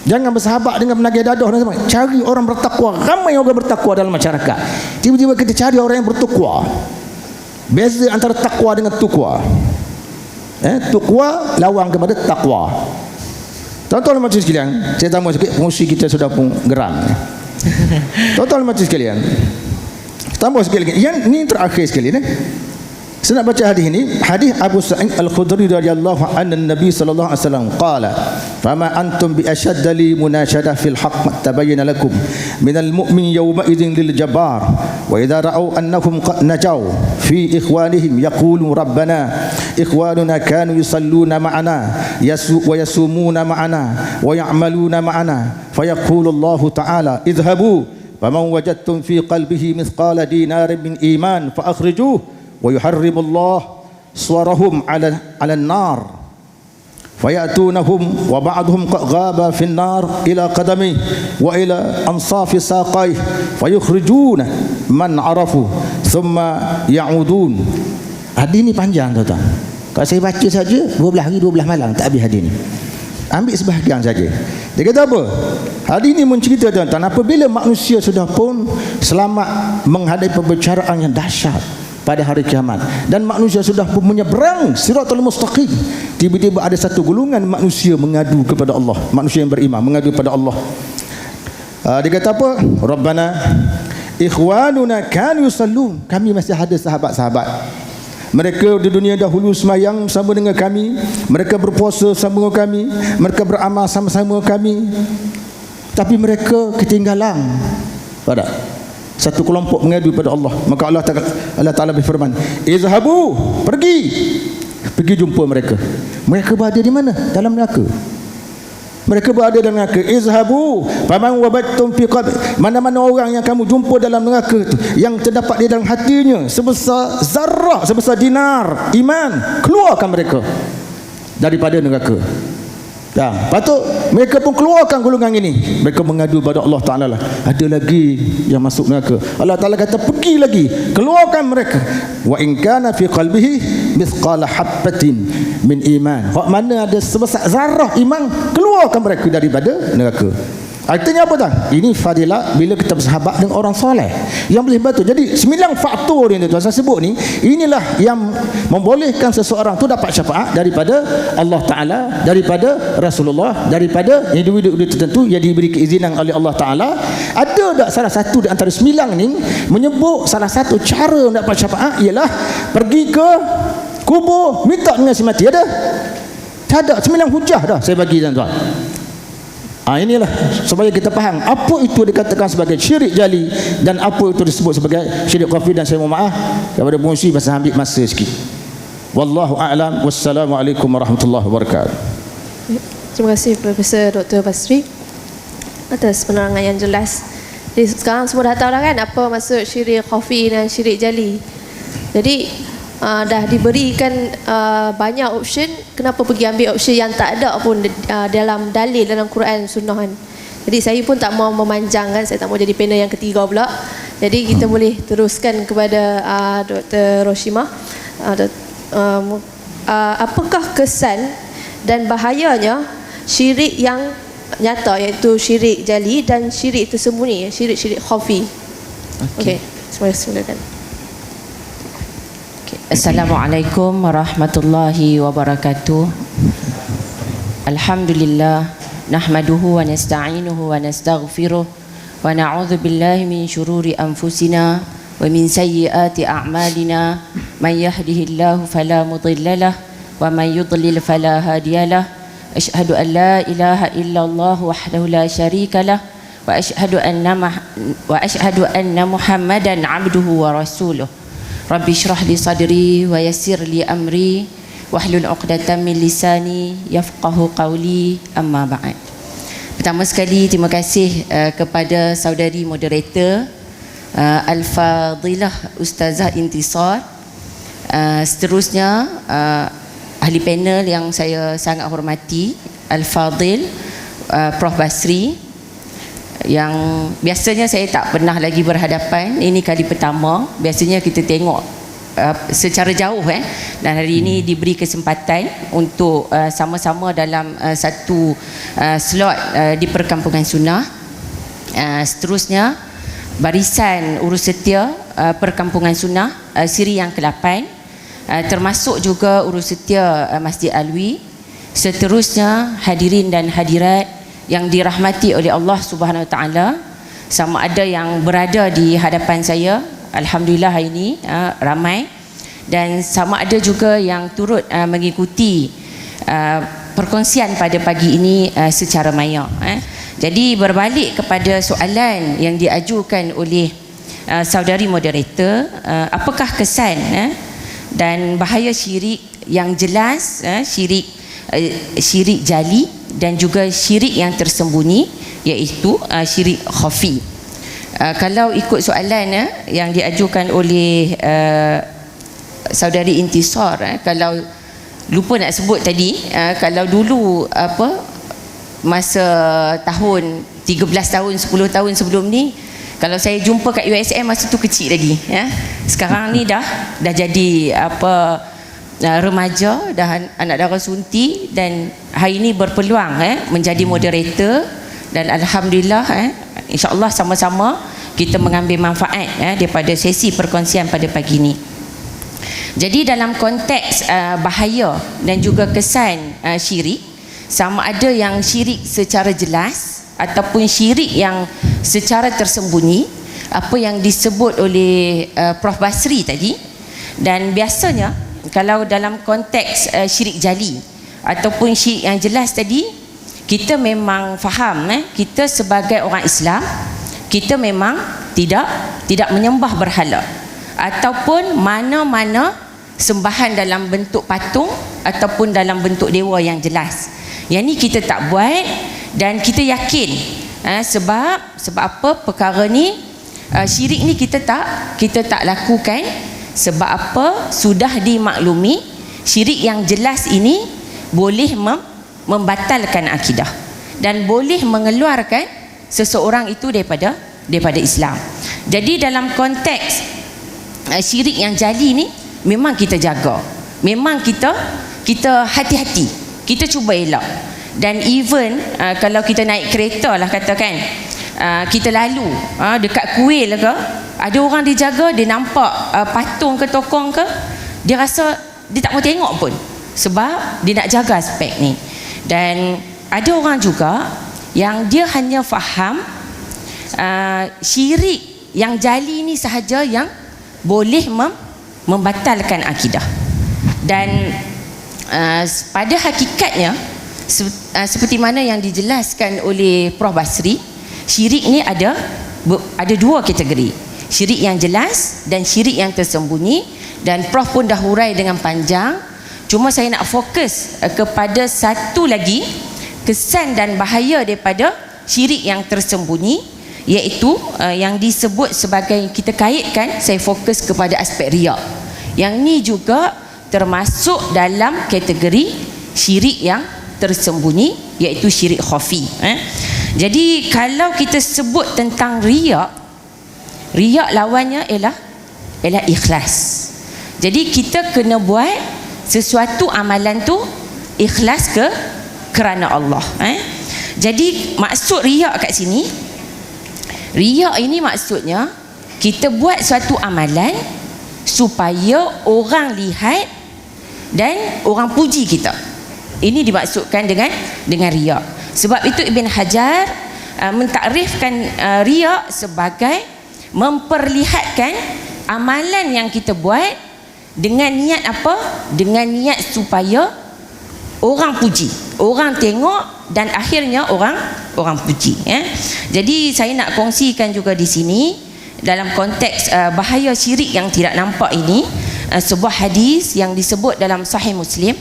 Jangan bersahabat dengan penagih dadah dan sebagainya. Cari orang bertakwa. Ramai orang bertakwa dalam masyarakat. Tiba-tiba kita cari orang yang bertakwa. Beza antara takwa dengan tukwa. Tukwa lawan kepada takwa. Tuan-tuan dan puan sekalian, saya tambah sikit, pengusi kita sudah pun geram. Tuan-tuan dan puan sekalian, tambah sikit lagi. Yang ini terakhir sekali ni. Saya nak baca hadis ini. Hadis Abu Sa'id Al-Khudri radhiyallahu anhu, Nabi sallallahu alaihi wasallam qala, "Fama antum bi ashadda li munashadah fil haqq tabayyana lakum minal mu'min yawma idzin lil jabbar wa idza ra'aw annahum qad najaw fi ikhwanihim yaqulu rabbana ikhwanuna kanu yusalluna ma'ana wa yasumuna ma'ana wa ya'maluna ma'ana fayaqulu Allah ta'ala idhhabu faman wajadtum fi qalbihi mithqala dinarin min iman fa akhrijuhu ويحرم الله صورهم على النار فيأتونهم وبعضهم غاب في النار إلى قدمه وإلى أنصاف ساقيه فيخرجون من عرفوا ثم يعودون. Hadis ini panjang, tuan-tuan. Kalau saya baca saja 12 hari 12 malam tak habis hadis ini. Ambil sebahagian saja. Dia kata apa? Hadis ini menceritakan, tuan-tuan, apabila manusia sudah pun selamat menghadapi pembicaraan yang dahsyat pada hari kiamat dan manusia sudah pun menyeberang siratal mustaqim, tiba-tiba ada satu golongan manusia mengadu kepada Allah, manusia yang beriman mengadu kepada Allah. Dia kata apa? Rabbana ikhwanuna kanu yusallun, kami masih ada sahabat-sahabat, mereka di dunia dahulu semayang bersama dengan kami, mereka berpuasa bersama dengan kami, mereka beramal sama-sama dengan kami, tapi mereka ketinggalan. Pada satu kelompok mengadu pada Allah, maka Allah Ta'ala berfirman, izhabu, pergi jumpa mereka. Mereka berada di mana? Dalam neraka. Mereka berada dalam neraka. Izhabu faman wabattum fi qalbi, mana-mana orang yang kamu jumpa dalam neraka itu, yang terdapat di dalam hatinya sebesar zarrah, sebesar dinar iman, keluarkan mereka daripada neraka. Lepas tu mereka pun keluarkan golongan ini. Mereka mengadu pada Allah Ta'ala lah, ada lagi yang masuk neraka. Allah Ta'ala kata pergi lagi, keluarkan mereka. Wa in kana fi qalbihi mithqala habbatin min iman. Hak mana ada sebesar zarah iman, keluarkan mereka daripada neraka. Artinya apa tak? Ini fadilah bila kita bersahabat dengan orang soleh yang boleh bantu. Jadi 9 faktor yang tuan saya sebut ni, inilah yang membolehkan seseorang tu dapat syafaat daripada Allah Ta'ala, daripada Rasulullah, daripada individu-individu tertentu yang diberi keizinan oleh Allah Ta'ala. Ada tak salah satu di antara 9 ni menyebut salah satu cara dapat syafaat ialah pergi ke kubur minta dengan si mati? Ada? Tak ada. 9 hujah dah saya bagi tuan-tuan. Inilah supaya kita faham apa itu dikatakan sebagai syirik jali dan apa itu disebut sebagai syirik khafi. Dan saya mohon maaf kepada pengurusi pasal ambil masa sikit. Wallahu a'lam. Wassalamualaikum warahmatullahi wabarakatuh. Terima kasih Profesor Dr. Basri atas penerangan yang jelas. Jadi sekarang semua dah tahu dah kan apa maksud syirik khafi dan syirik jali. Jadi dah diberikan banyak option, kenapa pergi ambil option yang tak ada pun dalam dalil dalam Quran Sunnah kan. Jadi saya pun tak mau memanjangkan, saya tak mau jadi panel yang ketiga pula. Jadi kita boleh teruskan kepada Dr. Roshimah. Apakah kesan dan bahayanya syirik yang nyata, iaitu syirik jali dan syirik tersembunyi, syirik-syirik khafi? Okey, silakan. Assalamualaikum warahmatullahi wabarakatuh. Alhamdulillah nahmaduhu wa nasta'inuhu wa nastaghfiruh wa na'udzu billahi min syururi anfusina wa min sayyiati a'malina. Man yahdihillahu fala mudhillalah wa man yudlil fala hadiyalah. Asyhadu an la ilaha illallah wahdahu la syarikalah wa asyhadu anna Muhammadan 'abduhu wa rasuluh. Rabbi syrah li sadri wa yassir li amri wahlul 'uqdatam min lisani yafqahu qawli, amma ba'd. Pertama sekali terima kasih kepada saudari moderator Al-Fadilah Ustazah Intisar. Seterusnya ahli panel yang saya sangat hormati, Al-Fadil Prof Basri, yang biasanya saya tak pernah lagi berhadapan. Ini kali pertama. Biasanya kita tengok secara jauh dan hari ini diberi kesempatan untuk sama-sama dalam satu slot di Perkampungan Sunnah. Seterusnya barisan urus setia Perkampungan Sunnah siri yang ke-8, termasuk juga urus setia Masjid Alwi. Seterusnya hadirin dan hadirat yang dirahmati oleh Allah Subhanahu Wa Taala, sama ada yang berada di hadapan saya, alhamdulillah hari ini ramai, dan sama ada juga yang turut mengikuti perkongsian pada pagi ini secara maya. Jadi berbalik kepada soalan yang diajukan oleh saudari moderator, apakah kesan dan bahaya syirik yang jelas, syirik jali dan juga syirik yang tersembunyi, iaitu syirik khafi. Kalau ikut soalan yang diajukan oleh saudari Intisar, kalau lupa nak sebut tadi, kalau dulu masa tahun 13 tahun 10 tahun sebelum ni, kalau saya jumpa kat USM masa tu kecil lagi, sekarang ni dah jadi remaja, dah anak darah sunti, dan hari ini berpeluang menjadi moderator. Dan alhamdulillah insya-Allah sama-sama kita mengambil manfaat daripada sesi perkongsian pada pagi ini. Jadi dalam konteks bahaya dan juga kesan syirik, sama ada yang syirik secara jelas ataupun syirik yang secara tersembunyi, apa yang disebut oleh Prof Basri tadi. Dan biasanya kalau dalam konteks syirik jali ataupun syirik yang jelas tadi, kita memang faham kita sebagai orang Islam, kita memang tidak menyembah berhala ataupun mana-mana sembahan dalam bentuk patung ataupun dalam bentuk dewa yang jelas. Yang ni kita tak buat, dan kita yakin sebab apa perkara ni, syirik ni kita tak lakukan. Sebab apa? Sudah dimaklumi syirik yang jelas ini boleh membatalkan akidah dan boleh mengeluarkan seseorang itu daripada Islam. Jadi dalam konteks syirik yang jali ni memang kita jaga, memang kita hati-hati, kita cuba elak. Dan even kalau kita naik kereta lah katakan, kita lalu dekat kuil ke, ada orang dia jaga, dia nampak patung ke tokong ke, dia rasa dia tak mau tengok pun sebab dia nak jaga aspek ni. Dan ada orang juga yang dia hanya faham syirik yang jali ni sahaja yang boleh membatalkan akidah. Dan pada hakikatnya seperti mana yang dijelaskan oleh Prof Basri, syirik ni ada dua kategori, syirik yang jelas dan syirik yang tersembunyi. Dan Prof pun dah hurai dengan panjang, cuma saya nak fokus kepada satu lagi kesan dan bahaya daripada syirik yang tersembunyi, iaitu yang disebut sebagai, kita kaitkan, saya fokus kepada aspek riak. Yang ni juga termasuk dalam kategori syirik yang tersembunyi, iaitu syirik khafi. Jadi kalau kita sebut tentang riak lawannya ialah ikhlas. Jadi kita kena buat sesuatu amalan tu ikhlas kerana Allah. Jadi maksud riak kat sini, riak ini maksudnya kita buat suatu amalan supaya orang lihat dan orang puji kita. Ini dimaksudkan dengan riak. Sebab itu Ibn Hajar mentakrifkan riak sebagai memperlihatkan amalan yang kita buat dengan niat apa? Dengan niat supaya orang puji, orang tengok dan akhirnya orang puji. Jadi saya nak kongsikan juga di sini dalam konteks bahaya syirik yang tidak nampak ini, sebuah hadis yang disebut dalam Sahih Muslim.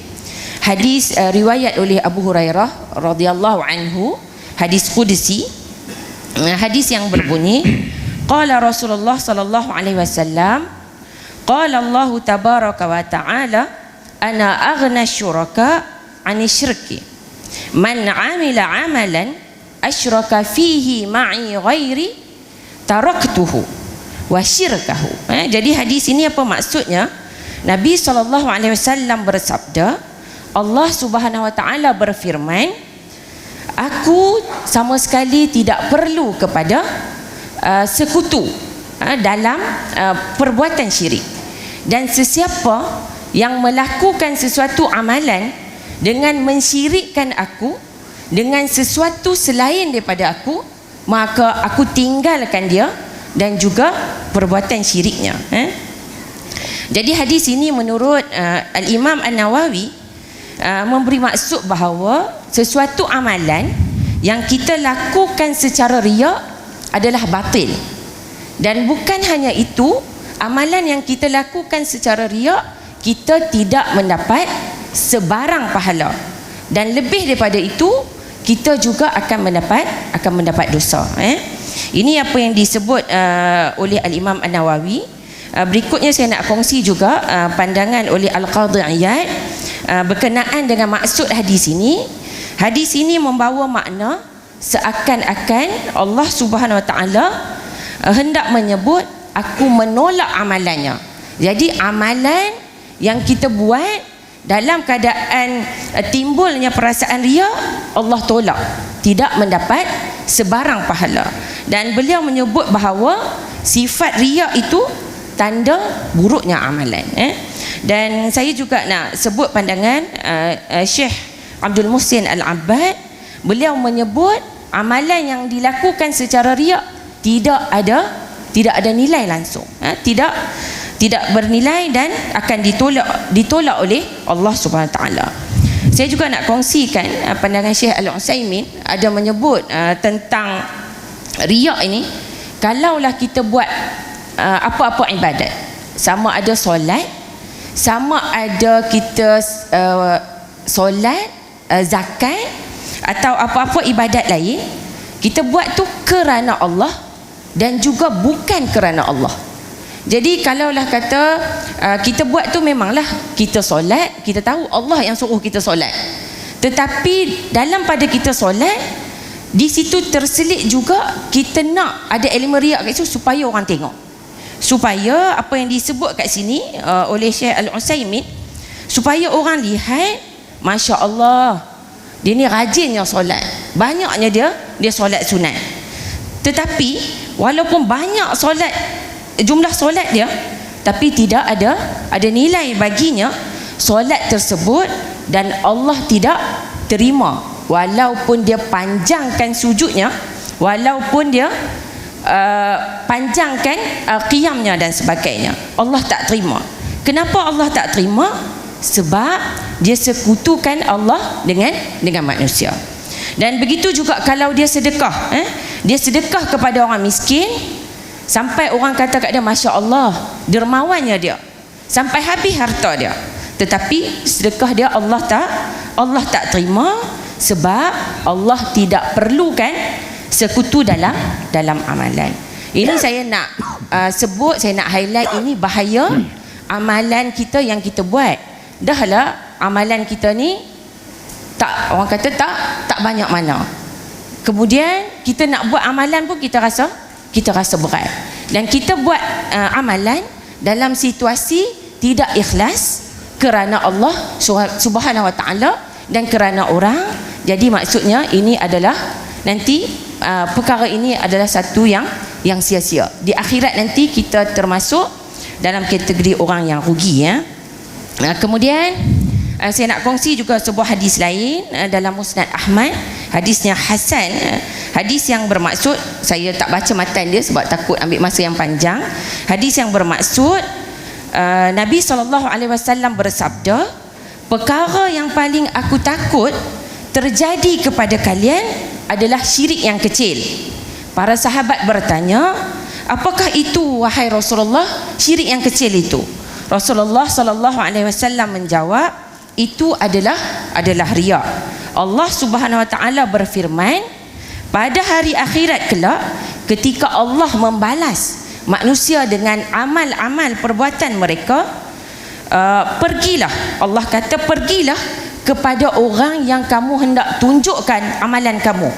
Hadis riwayat oleh Abu Hurairah radhiyallahu anhu, hadis qudsi. Hadis yang berbunyi, qala Rasulullah sallallahu alaihi wasallam, qala Allah tabaraka wa taala, ana aghna syuraka 'ani syirki man 'amila 'amalan asyraka fihi ma'i ghairi taraktuhu wa syirkahu. Jadi hadis ini apa maksudnya? Nabi SAW bersabda, Allah Subhanahu Wa Taala berfirman, aku sama sekali tidak perlu kepada sekutu dalam perbuatan syirik. Dan sesiapa yang melakukan sesuatu amalan dengan mensyirikkan aku dengan sesuatu selain daripada aku, maka aku tinggalkan dia dan juga perbuatan syiriknya. Jadi hadis ini menurut Al-Imam An-Nawawi memberi maksud bahawa sesuatu amalan yang kita lakukan secara riak adalah batil. Dan bukan hanya itu, amalan yang kita lakukan secara riak, kita tidak mendapat sebarang pahala. Dan lebih daripada itu, kita juga akan mendapat dosa. Ini apa yang disebut oleh Al-Imam An-Nawawi. Berikutnya saya nak kongsi juga pandangan oleh Al-Qadhi Iyad berkenaan dengan maksud hadis ini. Hadis ini membawa makna seakan-akan Allah Subhanahu Wa Taala hendak menyebut, aku menolak amalannya. Jadi amalan yang kita buat dalam keadaan timbulnya perasaan riya, Allah tolak, tidak mendapat sebarang pahala. Dan beliau menyebut bahawa sifat riya itu tanda buruknya amalan. Dan saya juga nak sebut pandangan Syekh Abdul Muhsin Al-Abbad. Beliau menyebut amalan yang dilakukan secara riya tidak ada nilai langsung, tidak bernilai dan akan ditolak oleh Allah Subhanahu Wa Taala. Saya juga nak kongsikan pandangan Syekh Al-Utsaimin, ada menyebut tentang riya ini. Kalaulah kita buat apa-apa ibadat, sama ada solat, sama ada kita solat, zakat atau apa-apa ibadat lain, kita buat tu kerana Allah dan juga bukan kerana Allah. Jadi kalaulah kata kita buat tu memanglah kita solat, kita tahu Allah yang suruh kita solat, Tetapi dalam pada kita solat, di situ terselit juga kita nak ada elemen riak kat situ supaya orang tengok. Supaya apa yang disebut kat sini oleh Syekh Al-Utsaimin, supaya orang lihat, Masya Allah, dia ni rajinnya solat, banyaknya dia solat sunat. Tetapi walaupun banyak solat, jumlah solat dia, tapi tidak ada nilai baginya solat tersebut, dan Allah tidak terima walaupun dia panjangkan sujudnya, walaupun dia panjangkan qiyamnya dan sebagainya. Allah tak terima. Kenapa Allah tak terima? Sebab dia sekutukan Allah dengan manusia. Dan begitu juga kalau dia sedekah, dia sedekah kepada orang miskin, sampai orang kata kat dia, Masya Allah, dermawannya dia, sampai habis harta dia. Tetapi sedekah dia Allah tak terima, sebab Allah tidak perlukan sekutu dalam amalan. Ini saya nak sebut, saya nak highlight ini bahaya amalan kita yang kita buat. Dahlah amalan kita ni tak, orang kata tak banyak mana. Kemudian kita nak buat amalan pun kita rasa berat. Dan kita buat amalan dalam situasi tidak ikhlas kerana Allah Subhanahu Wa Taala dan kerana orang. Jadi maksudnya ini adalah nanti perkara ini adalah satu yang sia-sia. Di akhirat nanti kita termasuk dalam kategori orang yang rugi, ya. Kemudian saya nak kongsi juga sebuah hadis lain dalam Musnad Ahmad. Hadisnya hasan, hadis yang bermaksud, saya tak baca matan dia sebab takut ambil masa yang panjang. Hadis yang bermaksud, Nabi SAW bersabda, perkara yang paling aku takut terjadi kepada kalian adalah syirik yang kecil. Para sahabat bertanya, apakah itu wahai Rasulullah syirik yang kecil itu? Rasulullah SAW menjawab, itu adalah riak. Allah Subhanahu Wa Taala berfirman, pada hari akhirat kelak, ketika Allah membalas manusia dengan amal-amal perbuatan mereka, pergilah, Allah kata, pergilah kepada orang yang kamu hendak tunjukkan amalan kamu,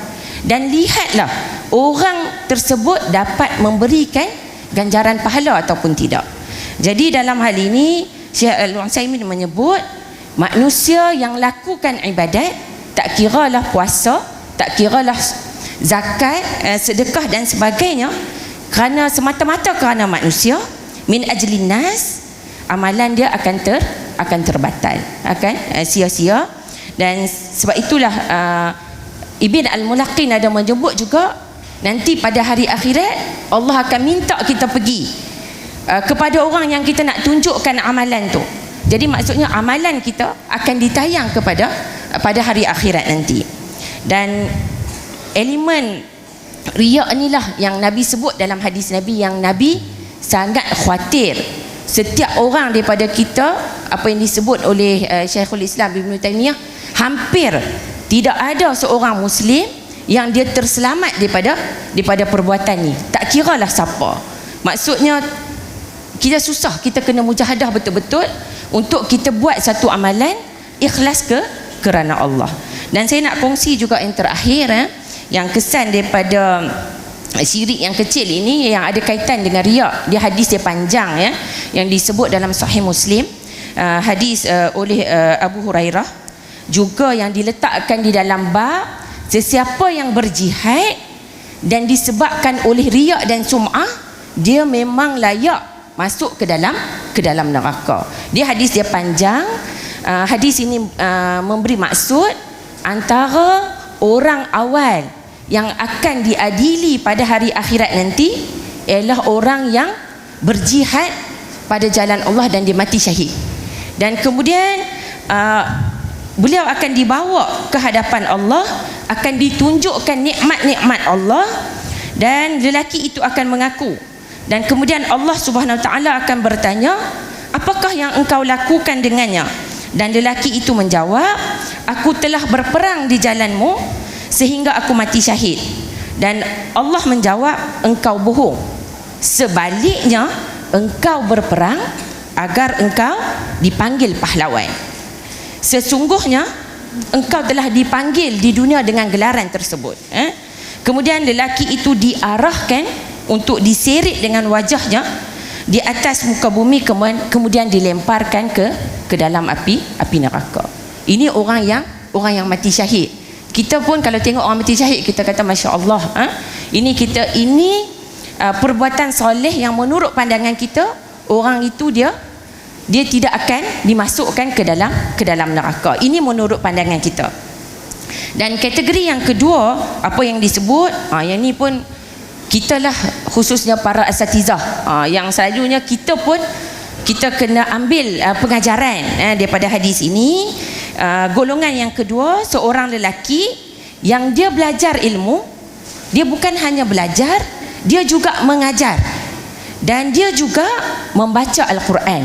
dan lihatlah orang tersebut dapat memberikan ganjaran pahala ataupun tidak. Jadi dalam hal ini Syekh Al-Utsaimin menyebut, manusia yang lakukan ibadat, tak kiralah puasa, tak kiralah zakat, sedekah dan sebagainya, kerana semata-mata kerana manusia, min ajlin nas, amalan dia akan terbatal, akan sia-sia. Dan sebab itulah Ibn Al-Mulaqin ada menyebut juga, nanti pada hari akhirat Allah akan minta kita pergi kepada orang yang kita nak tunjukkan amalan tu. Jadi maksudnya amalan kita akan ditayang pada hari akhirat nanti. Dan elemen riak inilah yang Nabi sebut dalam hadis Nabi, yang Nabi sangat khawatir setiap orang daripada kita, apa yang disebut oleh Syekhul Islam Ibn Taymiyah, hampir tidak ada seorang Muslim yang dia terselamat daripada perbuatan ni, tak kiralah siapa. Maksudnya kita susah, kita kena mujahadah betul-betul untuk kita buat satu amalan ikhlas kerana Allah. Dan saya nak kongsi juga yang terakhir, yang kesan daripada syirik yang kecil ini yang ada kaitan dengan riak. Dia hadis dia panjang, ya, yang disebut dalam Sahih Muslim, hadis oleh Abu Hurairah, juga yang diletakkan di dalam bab sesiapa yang berjihad dan disebabkan oleh riak dan sum'ah, dia memang layak masuk ke dalam neraka. Dia hadis dia panjang. Hadis ini memberi maksud antara orang awal yang akan diadili pada hari akhirat nanti ialah orang yang berjihad pada jalan Allah dan dia mati syahid. Dan kemudian beliau akan dibawa ke hadapan Allah, akan ditunjukkan nikmat-nikmat Allah, dan lelaki itu akan mengaku. Dan kemudian Allah Subhanahu Wa Taala akan bertanya, apakah yang engkau lakukan dengannya? Dan lelaki itu menjawab, aku telah berperang di jalanmu sehingga aku mati syahid. Dan Allah menjawab, engkau bohong. Sebaliknya, engkau berperang agar engkau dipanggil pahlawan. Sesungguhnya engkau telah dipanggil di dunia dengan gelaran tersebut. Kemudian lelaki itu diarahkan untuk diseret dengan wajahnya di atas muka bumi, kemudian dilemparkan ke dalam api neraka. Ini orang yang mati syahid. Kita pun kalau tengok orang mati syahid, kita kata Masya Allah. Ini perbuatan soleh yang menurut pandangan kita, orang itu dia tidak akan dimasukkan ke dalam neraka. Ini menurut pandangan kita. Dan kategori yang kedua, apa yang disebut, yang ni pun kita lah, khususnya para asatizah, yang selalunya kita kena ambil pengajaran daripada hadis ini. Golongan yang kedua, seorang lelaki yang dia belajar ilmu, dia bukan hanya belajar, dia juga mengajar, dan dia juga membaca Al-Quran,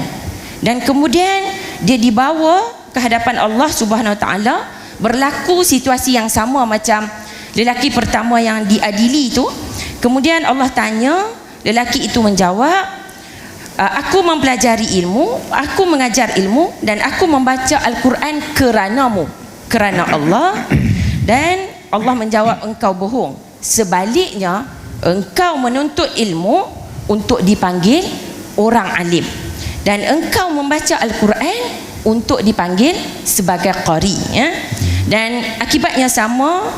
dan kemudian dia dibawa ke hadapan Allah Subhanahu Wa Taala. Berlaku situasi yang sama macam lelaki pertama yang diadili itu. Kemudian Allah tanya, lelaki itu menjawab, aku mempelajari ilmu, aku mengajar ilmu, dan aku membaca Al-Quran keranamu, kerana Allah. Dan Allah menjawab, engkau bohong. Sebaliknya, engkau menuntut ilmu untuk dipanggil orang alim, dan engkau membaca Al-Quran untuk dipanggil sebagai qari. Dan akibatnya sama,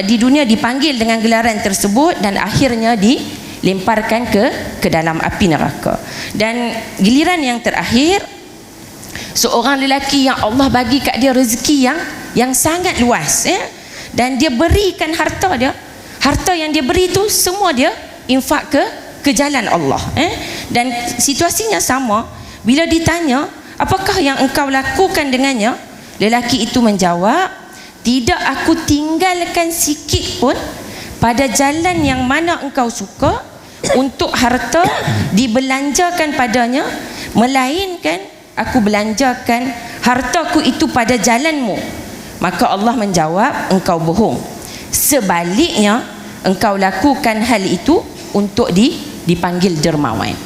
di dunia dipanggil dengan gelaran tersebut, dan akhirnya dilemparkan ke dalam api neraka. Dan giliran yang terakhir, seorang lelaki yang Allah bagi kat dia rezeki yang sangat luas, dan dia berikan harta dia. Harta yang dia beri itu semua dia infak ke jalan Allah. Dan situasinya sama, bila ditanya, apakah yang engkau lakukan dengannya? Lelaki itu menjawab, tidak aku tinggalkan sikit pun pada jalan yang mana engkau suka untuk harta dibelanjakan padanya, melainkan aku belanjakan hartaku itu pada jalanmu. Maka Allah menjawab, engkau bohong. Sebaliknya, engkau lakukan hal itu untuk dipanggil dermawan.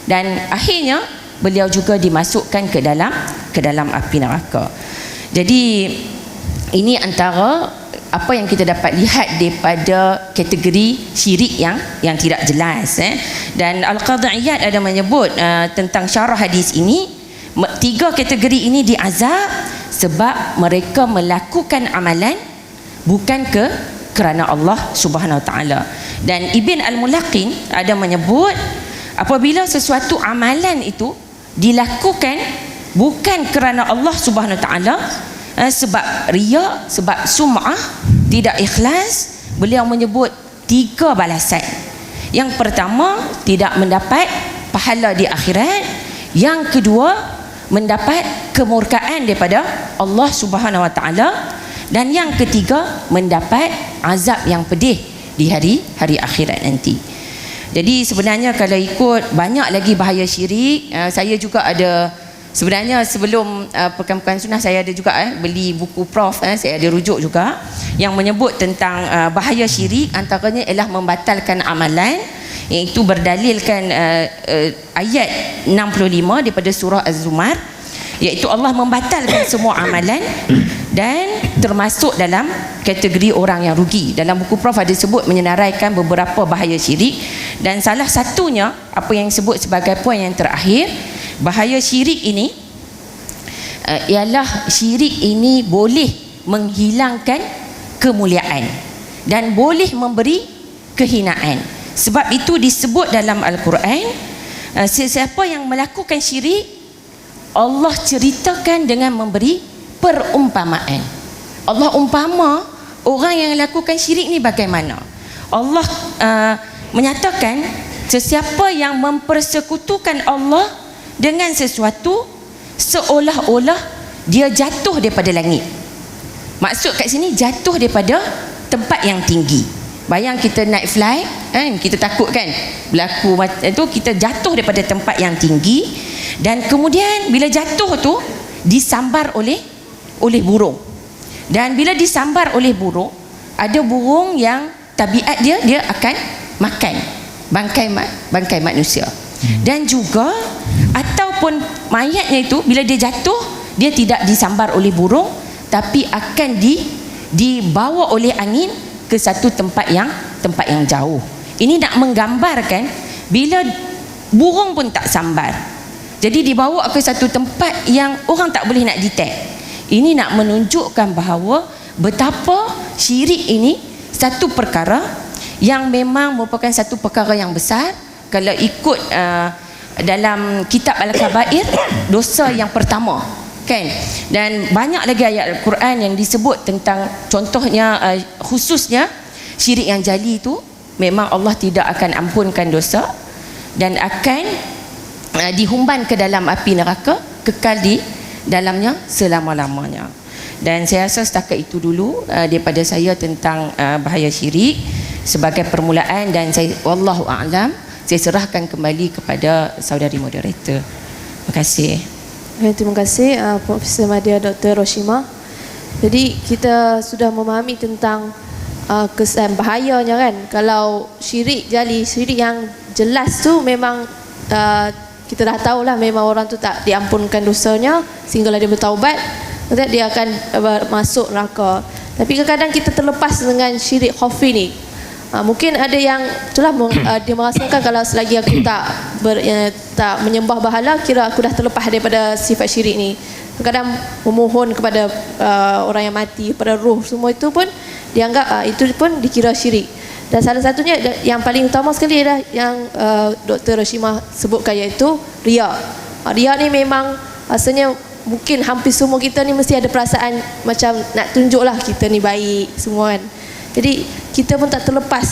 Dan akhirnya beliau juga dimasukkan ke dalam api neraka. Jadi ini antara apa yang kita dapat lihat daripada kategori syirik yang tidak jelas. Dan Al-Qadhi Iyad ada menyebut tentang syarah hadis ini, 3 kategori ini diazab sebab mereka melakukan amalan bukan kerana Allah Subhanahu Wa Taala. Dan Ibn Al-Mulaqin ada menyebut, apabila sesuatu amalan itu dilakukan bukan kerana Allah Subhanahu Wa Taala, sebab riya, sebab sum'ah, tidak ikhlas, beliau menyebut 3 balasan. Yang pertama, tidak mendapat pahala di akhirat. Yang kedua, mendapat kemurkaan daripada Allah Subhanahu Wa Taala. Dan yang ketiga, mendapat azab yang pedih di hari akhirat nanti. Jadi sebenarnya kalau ikut, banyak lagi bahaya syirik. Saya juga ada, sebenarnya sebelum pekan-pekan sunnah, saya ada juga beli buku Prof, saya ada rujuk juga yang menyebut tentang bahaya syirik. Antaranya ialah membatalkan amalan, iaitu berdalilkan ayat 65 daripada surah Az-Zumar, iaitu Allah membatalkan semua amalan dan termasuk dalam kategori orang yang rugi. Dalam buku Prof ada sebut menyenaraikan beberapa bahaya syirik, dan salah satunya apa yang disebut sebagai poin yang terakhir, bahaya syirik ini ialah syirik ini boleh menghilangkan kemuliaan dan boleh memberi kehinaan. Sebab itu disebut dalam Al-Quran, sesiapa yang melakukan syirik, Allah ceritakan dengan memberi perumpamaan. Allah umpama orang yang lakukan syirik ni bagaimana. Allah menyatakan sesiapa yang mempersekutukan Allah dengan sesuatu, seolah-olah dia jatuh daripada langit. Maksud kat sini jatuh daripada tempat yang tinggi. Bayang kita naik flight, kita takut kan berlaku itu, kita jatuh daripada tempat yang tinggi, dan kemudian bila jatuh tu disambar oleh burung. Dan bila disambar oleh burung, ada burung yang tabiat dia akan makan bangkai manusia. Dan juga ataupun mayatnya itu bila dia jatuh, dia tidak disambar oleh burung, tetapi akan dibawa oleh angin ke satu tempat yang jauh. Ini nak menggambarkan bila burung pun tak sambar, jadi dibawa ke satu tempat yang orang tak boleh nak detect. Ini nak menunjukkan bahawa betapa syirik ini satu perkara yang memang merupakan satu perkara yang besar. Kalau ikut dalam kitab Al-Kabair, dosa yang pertama, kan? Dan banyak lagi ayat Al-Quran yang disebut tentang, contohnya khususnya syirik yang jali itu memang Allah tidak akan ampunkan dosa dan akan dihumban ke dalam api neraka, kekal di dalamnya selama-lamanya. Dan saya rasa setakat itu dulu daripada saya tentang bahaya syirik sebagai permulaan, dan saya wallahu a'lam, saya serahkan kembali kepada saudari moderator. Terima kasih. Terima kasih Profesor Madya Dr. Roshima. Jadi kita sudah memahami tentang kesan bahayanya, kan? Kalau syirik jali, syirik yang jelas tu memang kita dah tahulah, memang orang tu tak diampunkan dosanya sehinggalah dia bertaubat, nanti dia akan masuk neraka. Tapi kadang-kadang kita terlepas dengan syirik khafi ni. Mungkin ada yang itulah dia merasakan kalau selagi aku tak menyembah berhala, kira aku dah terlepas daripada sifat syirik ni. Kadang memohon kepada orang yang mati, kepada roh, semua itu pun dianggap itu pun dikira syirik. Dan salah satunya yang paling utama sekali adalah yang Dr. Roshima sebutkan, iaitu riya. Riya ni memang rasanya mungkin hampir semua kita ni mesti ada perasaan macam nak tunjuklah kita ni baik semua, kan? Jadi kita pun tak terlepas.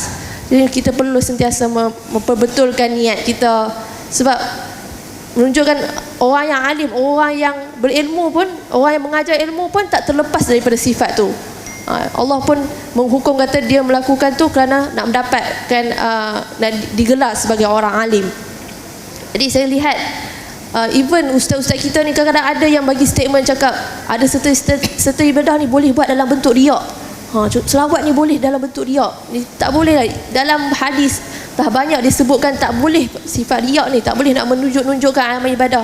Jadi kita perlu sentiasa memperbetulkan niat kita, sebab menunjukkan orang yang alim, orang yang berilmu pun, orang yang mengajar ilmu pun tak terlepas daripada sifat tu. Allah pun menghukum, kata dia melakukan tu kerana nak mendapatkan nak digelar sebagai orang alim. Jadi saya lihat even ustaz-ustaz kita ni kadang-kadang ada yang bagi statement cakap ada serta ibadah ni boleh buat dalam bentuk riak. Selawat ni boleh dalam bentuk riak. Ni tak boleh lah. Dalam hadis dah banyak disebutkan tak boleh sifat riak ni, tak boleh nak menunjuk-nunjukkan amal ibadah.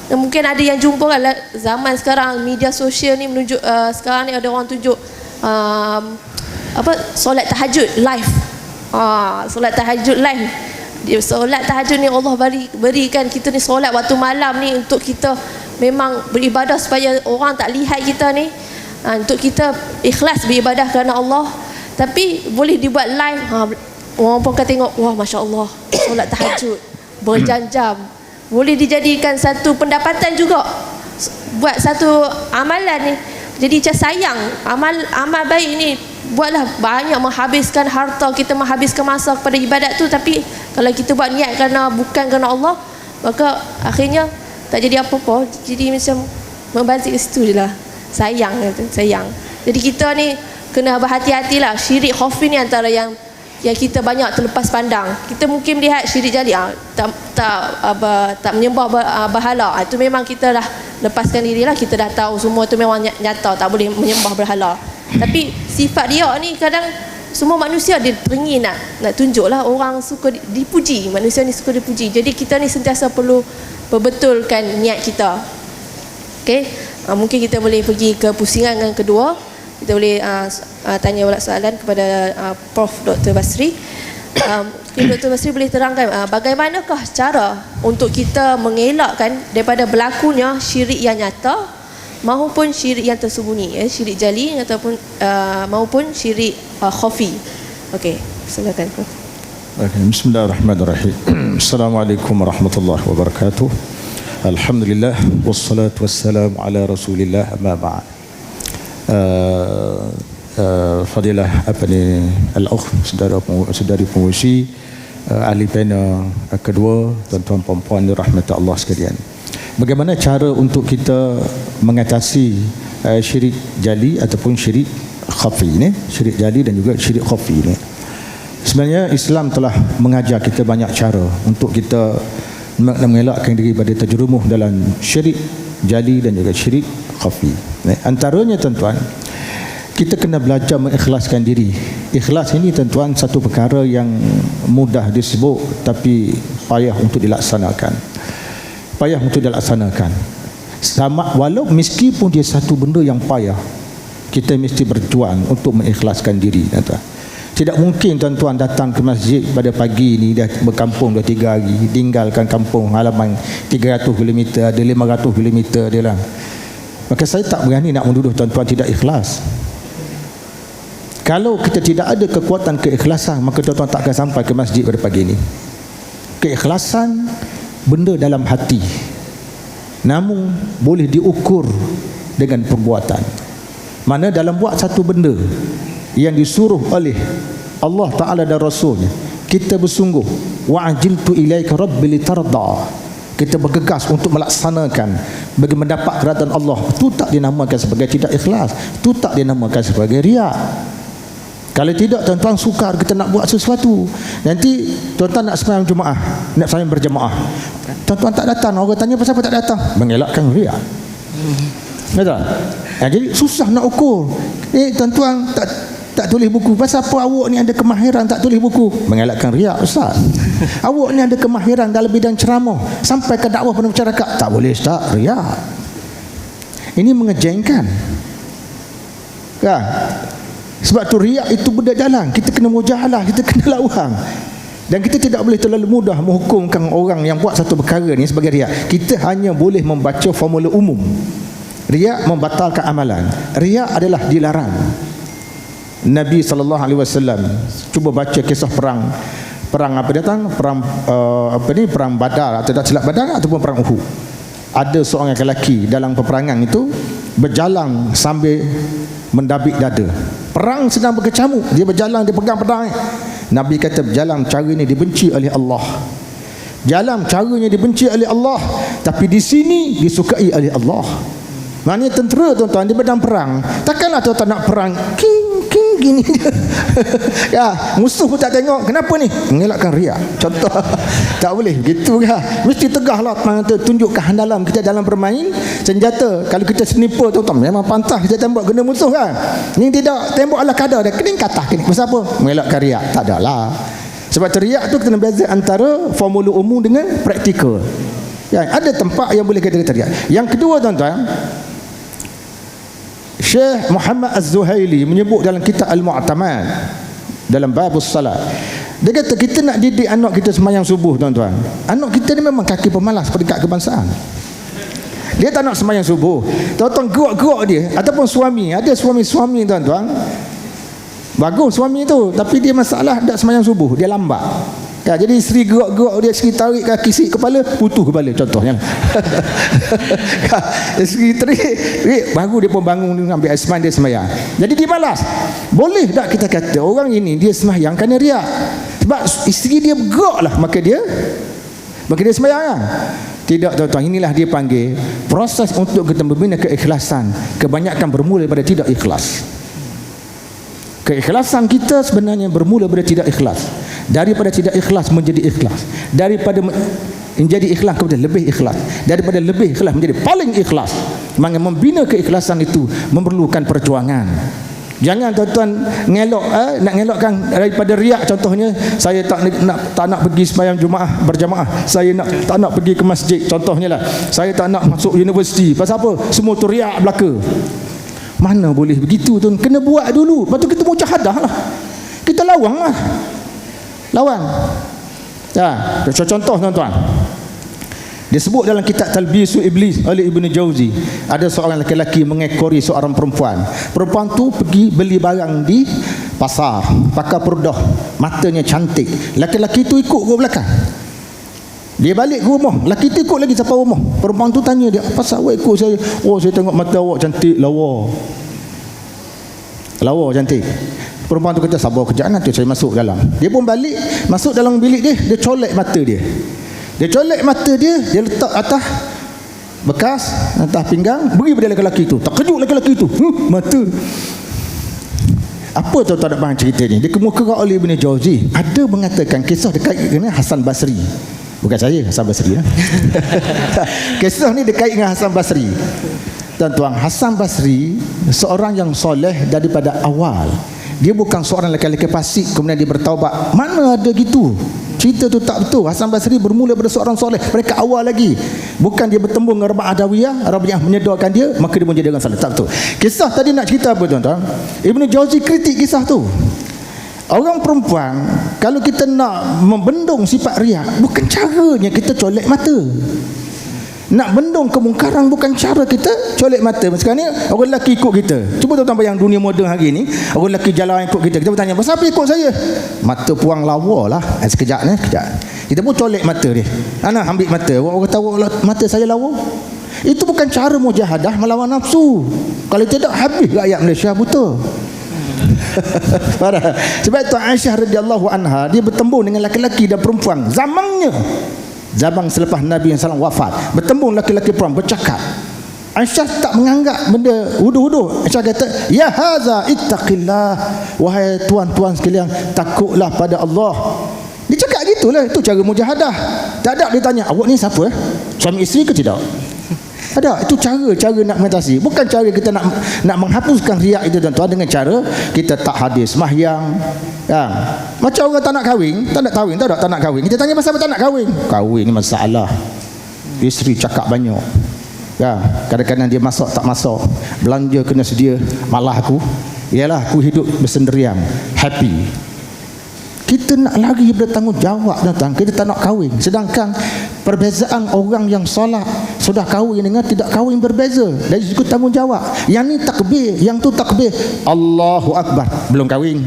Dan mungkin ada yang jumpa kan zaman sekarang media sosial ni menunjuk, sekarang ni ada orang tunjuk solat tahajud live. Solat tahajud live. Solat tahajud ni Allah berikan kita ni solat waktu malam ni untuk kita memang beribadah supaya orang tak lihat kita ni, untuk kita ikhlas beribadah kerana Allah. Tapi boleh dibuat live, orang pun akan tengok, wah Masya Allah, solat tahajud berjam-jam. Boleh dijadikan satu pendapatan juga, buat satu amalan ni. Jadi macam sayang amal baik ni, buatlah banyak, menghabiskan harta kita, menghabiskan masa kepada ibadat tu. Tapi kalau kita buat niat kerana bukan kerana Allah, maka akhirnya tak jadi apa-apa. Jadi macam membalik ke situ je lah. Sayang. Jadi kita ni kena berhati-hatilah. Syirik khafi ni antara yang kita banyak terlepas pandang. Kita mungkin lihat syirik jali, tak menyembah berhala, itu memang kita dah lepaskan diri lah. Kita dah tahu semua tu memang nyata, tak boleh menyembah berhala. Tapi sifat riak ni kadang semua manusia dia teringin nak tunjuklah, orang suka dipuji, manusia ni suka dipuji. Jadi kita ni sentiasa perlu perbetulkan niat kita. Okey, mungkin kita boleh pergi ke pusingan yang kedua. Kita boleh tanya soalan kepada Prof. Dr. Basri. Dr. Basri boleh terangkan bagaimanakah cara untuk kita mengelakkan daripada berlakunya syirik yang nyata maupun syirik yang tersembunyi, syirik jali ataupun maupun syirik khafi. Okey, silakan Prof. Bismillahirrahmanirrahim. Assalamualaikum warahmatullahi wabarakatuh. Alhamdulillah wassalatu wassalamu ala Rasulillah, amma ba'd. Fadilah al-ukh, saudari pengurusi, ahli panel kedua, tuan-tuan puan-puan dirahmati Allah sekalian. Bagaimana cara untuk kita mengatasi syirik jali ataupun syirik khafi ni, syirik jali dan juga syirik khafi ni? Sebenarnya Islam telah mengajar kita banyak cara untuk kita mengelakkan diri pada terjerumus dalam syirik jali dan juga syirik khafi. Antaranya tuan-tuan, kita kena belajar mengikhlaskan diri. Ikhlas ini tuan-tuan satu perkara yang mudah disebut tapi payah untuk dilaksanakan. Sama walau meskipun dia satu benda yang payah, Kita mesti berjuang untuk mengikhlaskan diri, tuan-tuan. Tidak mungkin tuan-tuan datang ke masjid pada pagi ni dah berkampung 2-3 hari, tinggalkan kampung halaman 300 km, ada 500 km dia lah. Maka saya tak berani nak menuduh tuan-tuan tidak ikhlas. Kalau kita tidak ada kekuatan keikhlasan, maka tuan-tuan tak akan sampai ke masjid pada pagi ni. Keikhlasan benda dalam hati, namun boleh diukur dengan perbuatan. Mana dalam buat satu benda yang disuruh oleh Allah Ta'ala dan Rasulnya, kita bersungguh, wa'ajiltu ilaika rabbi litarda, kita bergegas untuk melaksanakan bagi mendapat keridaan Allah, itu tak dinamakan sebagai tidak ikhlas, itu tak dinamakan sebagai riak. Kalau tidak, tuan-tuan sukar kita nak buat sesuatu, nanti tuan-tuan nak sembahyang Jumaat, nak sembahyang berjemaah, tuan-tuan tak datang, orang tanya pasal apa tak datang, mengelakkan riak. Betul? Jadi susah nak ukur. Tuan-tuan tak tulis buku, pasal apa awak ni ada kemahiran tak tulis buku? Mengelakkan riak, ustaz. Awak ni ada kemahiran dalam bidang ceramah, sampai ke dakwah pada masyarakat, tak boleh ustaz, riak. Ini mengejengkan kan? Sebab tu riak itu berjalan, kita kena mujahalah, kita kena lawan. Dan kita tidak boleh terlalu mudah menghukumkan orang yang buat satu perkara ni sebagai riak. Kita hanya boleh membaca formula umum. Riak membatalkan amalan. Riak adalah dilarang. Nabi SAW cuba baca kisah perang apa dia datang, perang Badar atau tak silap Badar ataupun perang Uhud. Ada seorang lelaki dalam peperangan itu berjalan sambil mendabik dada. Perang sedang berkecamuk, dia berjalan, dia pegang pedang. Nabi kata jalan cara ini dibenci oleh Allah. Jalan caranya dibenci oleh Allah, tapi di sini disukai oleh Allah. Maknanya tentera tuan-tuan di medan perang, takkanlah tuan-tuan nak perang king gini ya, musuh pun tak tengok, kenapa ni? Mengelakkan riak. Contoh tak boleh begitu kan, mesti tegahlah tunjuk kehandalan kita dalam bermain senjata. Kalau kita sniper tuan-tuan memang pantas kita tembak kena musuh kan. Ni tidak, tembak ala kadar dia kening katah kening. Pasal apa? Mengelakkan riak. Tak adalah. Sebab teriak tu kena beza antara formula umum dengan praktikal. Ya, ada tempat yang boleh kita teriak. Yang kedua tuan-tuan, Syekh Muhammad Az-Zuhaili menyebut dalam kitab Al-Mu'tamad dalam babus salat, dia kata kita nak didik anak kita sembahyang subuh tuan-tuan. Anak kita ni memang kaki pemalas peringkat kebangsaan, dia tak nak sembahyang subuh. Tuan-tuan gerak-gerak dia, ataupun suami, ada suami-suami tuan-tuan bagus suami tu, tapi dia masalah tak sembahyang subuh, dia lambat. Ya, jadi isteri gerak-gerak dia, isteri tarik kaki si kepala, putus kepala contohnya. Isteri terik, baru dia pun bangun ambil asman dia sembahyang. Jadi dia malas. Boleh tak kita kata orang ini dia sembahyang kerana riak? Sebab isteri dia gerak lah, maka dia sembahyang kan? Tidak tuan-tuan, inilah dia panggil proses untuk kita membina keikhlasan. Kebanyakan bermula daripada tidak ikhlas. Keikhlasan kita sebenarnya bermula daripada tidak ikhlas. Daripada tidak ikhlas menjadi ikhlas, daripada menjadi ikhlas kepada lebih ikhlas, daripada lebih ikhlas menjadi paling ikhlas. Maka membina keikhlasan itu memerlukan perjuangan. Jangan tuan-tuan ngelok nak ngelokkan daripada riak. Contohnya, saya tak nak pergi sembahyang Jumaat berjamaah, saya tak nak pergi ke masjid contohnya lah, saya tak nak masuk universiti. Pasal apa? Semua tu riak belaka. Mana boleh begitu tuan? Kena buat dulu, lepas tu kita mujahadah lah, kita lawan lah, lawan. Ya, contoh tuan-tuan, disebut dalam kitab Talbisu Iblis oleh Ibnu Jauzi, ada seorang lelaki mengekori seorang perempuan. Perempuan tu pergi beli barang di pasar, pakai purdah, matanya cantik. Lelaki tu ikut ke belakang. Dia balik ke rumah, lelaki tu ikut lagi sampai rumah. Perempuan tu tanya dia, apa pasal awak ikut saya? Oh, saya tengok mata awak cantik, lawa cantik. Perempuan tu kata, sabar kejap, nanti saya masuk dalam. Dia pun balik, masuk dalam bilik dia, dia colek mata dia. Dia letak atas bekas, atas pinggang, beri pada lelaki tu. Tak kejut lelaki tu, mata. Apa tuan-tuan nak faham cerita ni? Dikemukakan oleh Ibnu Jauzi. Ada mengatakan kisah dekat dengan Hasan Basri. Bukan saya, Hasan Basri lah. Kisah ni dekat dengan Hasan Basri. Tuan-tuan, Hasan Basri seorang yang soleh daripada awal. Dia bukan seorang lelaki-lelaki fasik kemudian dia bertaubat. Mana ada gitu? Cerita tu tak betul. Hasan Basri bermula dari seorang soleh mereka awal lagi. bukan dia bertemu dengan Rabbah Adawiyah menyedarkan dia, maka dia menjadi orang saleh. Tak betul. Kisah tadi nak cerita apa tuan-tuan? Ibnu Jauzi kritik kisah tu. Orang perempuan, kalau kita nak membendung sifat riak, bukan caranya kita colek mata. Nak bendung kemungkaran bukan cara kita colek mata. Sekarang ni orang lelaki ikut kita. Cuba tuan-tuan bayang dunia moden hari ni, orang lelaki jalan ikut kita. Kita bertanya, "Pasal apa ikut saya?" Mata puang lawa lah. Sekejap ni, sekejap. Kita pun colek mata dia. Ana ambil mata. Orang tahu mata saya lawa. Itu bukan cara mujahadah melawan nafsu. Kalau tidak, habis rakyat Malaysia buta. Sebab itu Aisyah radhiyallahu anha, dia bertemu dengan laki-laki dan perempuan zamannya, zaman selepas Nabi SAW wafat, bertemu laki-laki perempuan bercakap. Aisyah tak menganggap benda huduh-huduh. Aisyah kata, "Ya haza ittaqillah." Wahai tuan-tuan sekalian, takutlah pada Allah. Dia cakap gitulah. Itu cara mujahadah. Tak ada dia tanya, "Awak ni siapa? Suami isteri ke tidak?" Ada. Itu cara nak meditasi. Bukan cara kita nak menghapuskan riak itu tuan-tuan dengan cara kita tak hadir sembahyang. Ya. Macam orang tak nak kahwin, tak nak kahwin. Kita tanya pasal apa tak nak kahwin? Kahwin ni masalah. Isteri cakap banyak. Ya, kadang-kadang dia masak tak masak. Belanja kena sedia, malah aku. Yalah, aku hidup bersendirian, happy. Kita nak lari bertanggungjawab datang. Kita tak nak kahwin. Sedangkan perbezaan orang yang solat sudah kahwin dengan tidak kahwin berbeza. Dari segi tanggungjawab. Yang ni takbir, yang tu takbir Allahu Akbar, belum kahwin.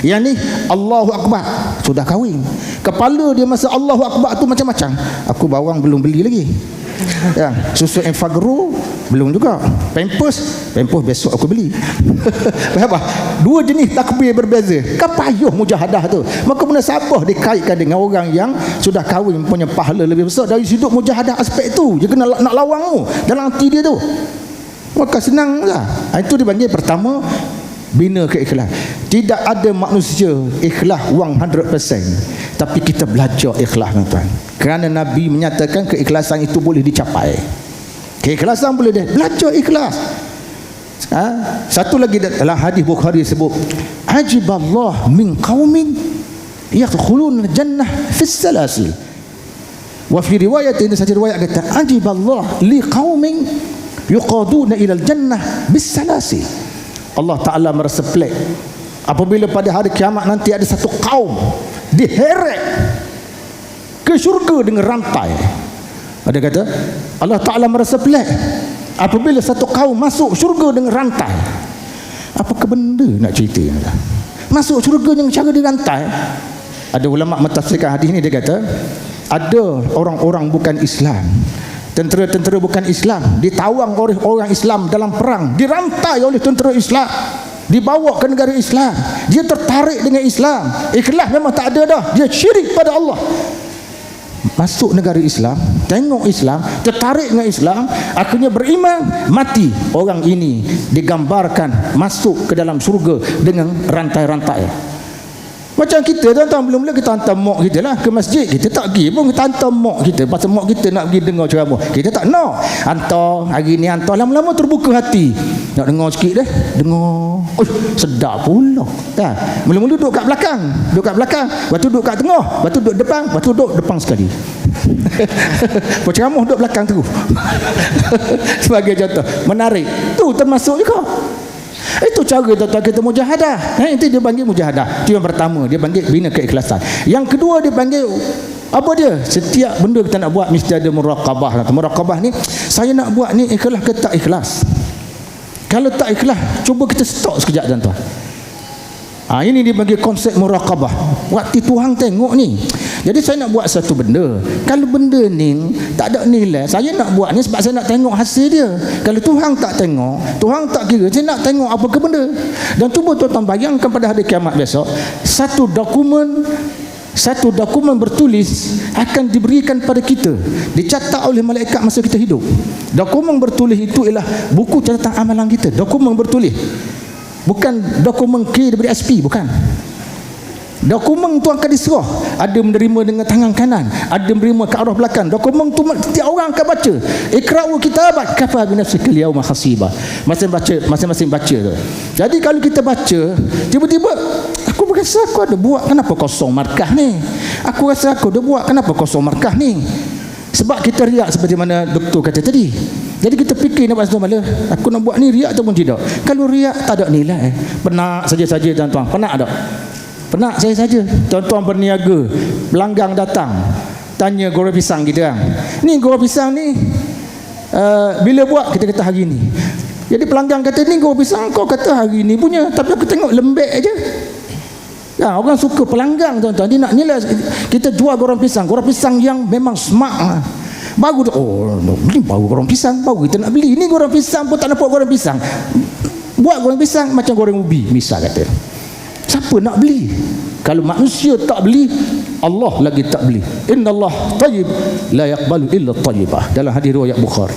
Yang ni Allahu Akbar, sudah kahwin. Kepala dia masa Allahu Akbar tu macam-macam. Aku bawang belum beli lagi. Ya, susu Enfagro belum juga. Pampers besok aku beli. Apa? Dua jenis takbir berbeza. Kan payuh mujahadah tu. Maka munasabah dikaitkan dengan orang yang sudah kahwin punya pahala lebih besar. Dari hidup mujahadah aspek tu. Dia kena nak lawan tu dalam hati dia tu. Maka senanglah. Itu dipanggil pertama, bina keikhlas. Tidak ada manusia ikhlas 100%, tapi kita belajar ikhlas tuan-tuan. Kerana Nabi menyatakan keikhlasan itu boleh dicapai. Keikhlasan boleh belajar ikhlas. Satu lagi dalam hadis Bukhari sebut, "Ajiballah min qaumin yadkhuluna jannah fis salasil." Wa fi riwayat, ini satu riwayat kata, "Ajiballah li qaumin yuqaduna ila jannah bis salasil." Allah Ta'ala merasa pelik apabila pada hari kiamat nanti ada satu kaum diheret ke syurga dengan rantai. Ada kata Allah Ta'ala merasa pelik apabila satu kaum masuk syurga dengan rantai. Apakah benda nak cerita? Masuk syurga dengan cara dirantai. Ada ulama mentafsirkan hadis ini, dia kata ada orang-orang bukan Islam, tentera-tentera bukan Islam, ditawang oleh orang Islam dalam perang, dirantai oleh tentera Islam, dibawa ke negara Islam. Dia tertarik dengan Islam, ikhlas memang tak ada dah, dia syirik pada Allah. Masuk negara Islam, tengok Islam, tertarik dengan Islam, akhirnya beriman, mati. Orang ini digambarkan masuk ke dalam surga dengan rantai-rantai. Macam kita tuan-tuan, belum-belum kita hantar mak kita lah ke masjid, kita tak pergi pun, kita hantar mak kita pasal mak kita nak pergi dengar ceramah, kita tak nak hantar. Hari ni hantar, lama-lama terbuka hati nak dengar sikit dah, dengar, sedap pula kan. Mula-mula duduk kat belakang, lepas tu duduk kat tengah, lepas tu duduk depan, lepas tu duduk depan sekali. Penceramah duduk belakang tu. Sebagai contoh, menarik tu termasuk juga. Itu cara tuan-tuan kita mujahadah. Itu dia panggil mujahadah. Itu yang pertama, dia panggil bina keikhlasan. Yang kedua, dia panggil apa dia? Setiap benda kita nak buat mesti ada muraqabah. Muraqabah ni, saya nak buat ni ikhlas ke tak ikhlas? Kalau tak ikhlas, cuba kita stop sekejap tuan-tuan. Ini dia bagi konsep muraqabah. Waktu Tuhan tengok ni. Jadi saya nak buat satu benda. Kalau benda ni tak ada nilai, saya nak buat ni sebab saya nak tengok hasil dia. Kalau Tuhan tak tengok, Tuhan tak kira, saya nak tengok apa ke benda. Dan cuba tuan-tuan bayangkan pada hari kiamat besok, satu dokumen bertulis akan diberikan pada kita, dicatat oleh malaikat masa kita hidup. Dokumen bertulis itu ialah buku catatan amalan kita. Dokumen bertulis, bukan dokumen K daripada SP, bukan. Dokumen tu akan diserah, ada menerima dengan tangan kanan, ada menerima ke arah belakang. Dokumen tu setiap orang akan baca. Iqra'u kitabat kafa bi nafsika al-yawma hasiba. Masing-masing baca tu. Jadi kalau kita baca, tiba-tiba aku rasa aku ada buat, kenapa kosong markah ni? Aku rasa aku ada buat, kenapa kosong markah ni? Sebab kita riak seperti mana doktor kata tadi. Jadi kita fikir nak buat sesuatu, aku nak buat ni riak ataupun tidak. Kalau riak tak ada nilai. Penat saja-saja tuan-tuan. Penat tak? Penat saya saja. Tuan-tuan berniaga, pelanggan datang, tanya goreng pisang kita kan. Ni goreng pisang ni bila buat, kita kata hari ni. Jadi pelanggan kata ni goreng pisang kau kata hari ni punya, tapi aku tengok lembek aja. Ya, orang suka pelanggan tuan-tuan. Dia nak nilai kita jual goreng pisang yang memang smart. Baru tu, oh ni baru goreng pisang, baru kita nak beli. Ni goreng pisang pun tak nampak goreng pisang. Buat goreng pisang macam goreng ubi misal kata. Siapa nak beli? Kalau manusia tak beli, Allah lagi tak beli. Innallaha tayyib la yaqbalu illa tayyibah. Dalam hadis riwayat Bukhari.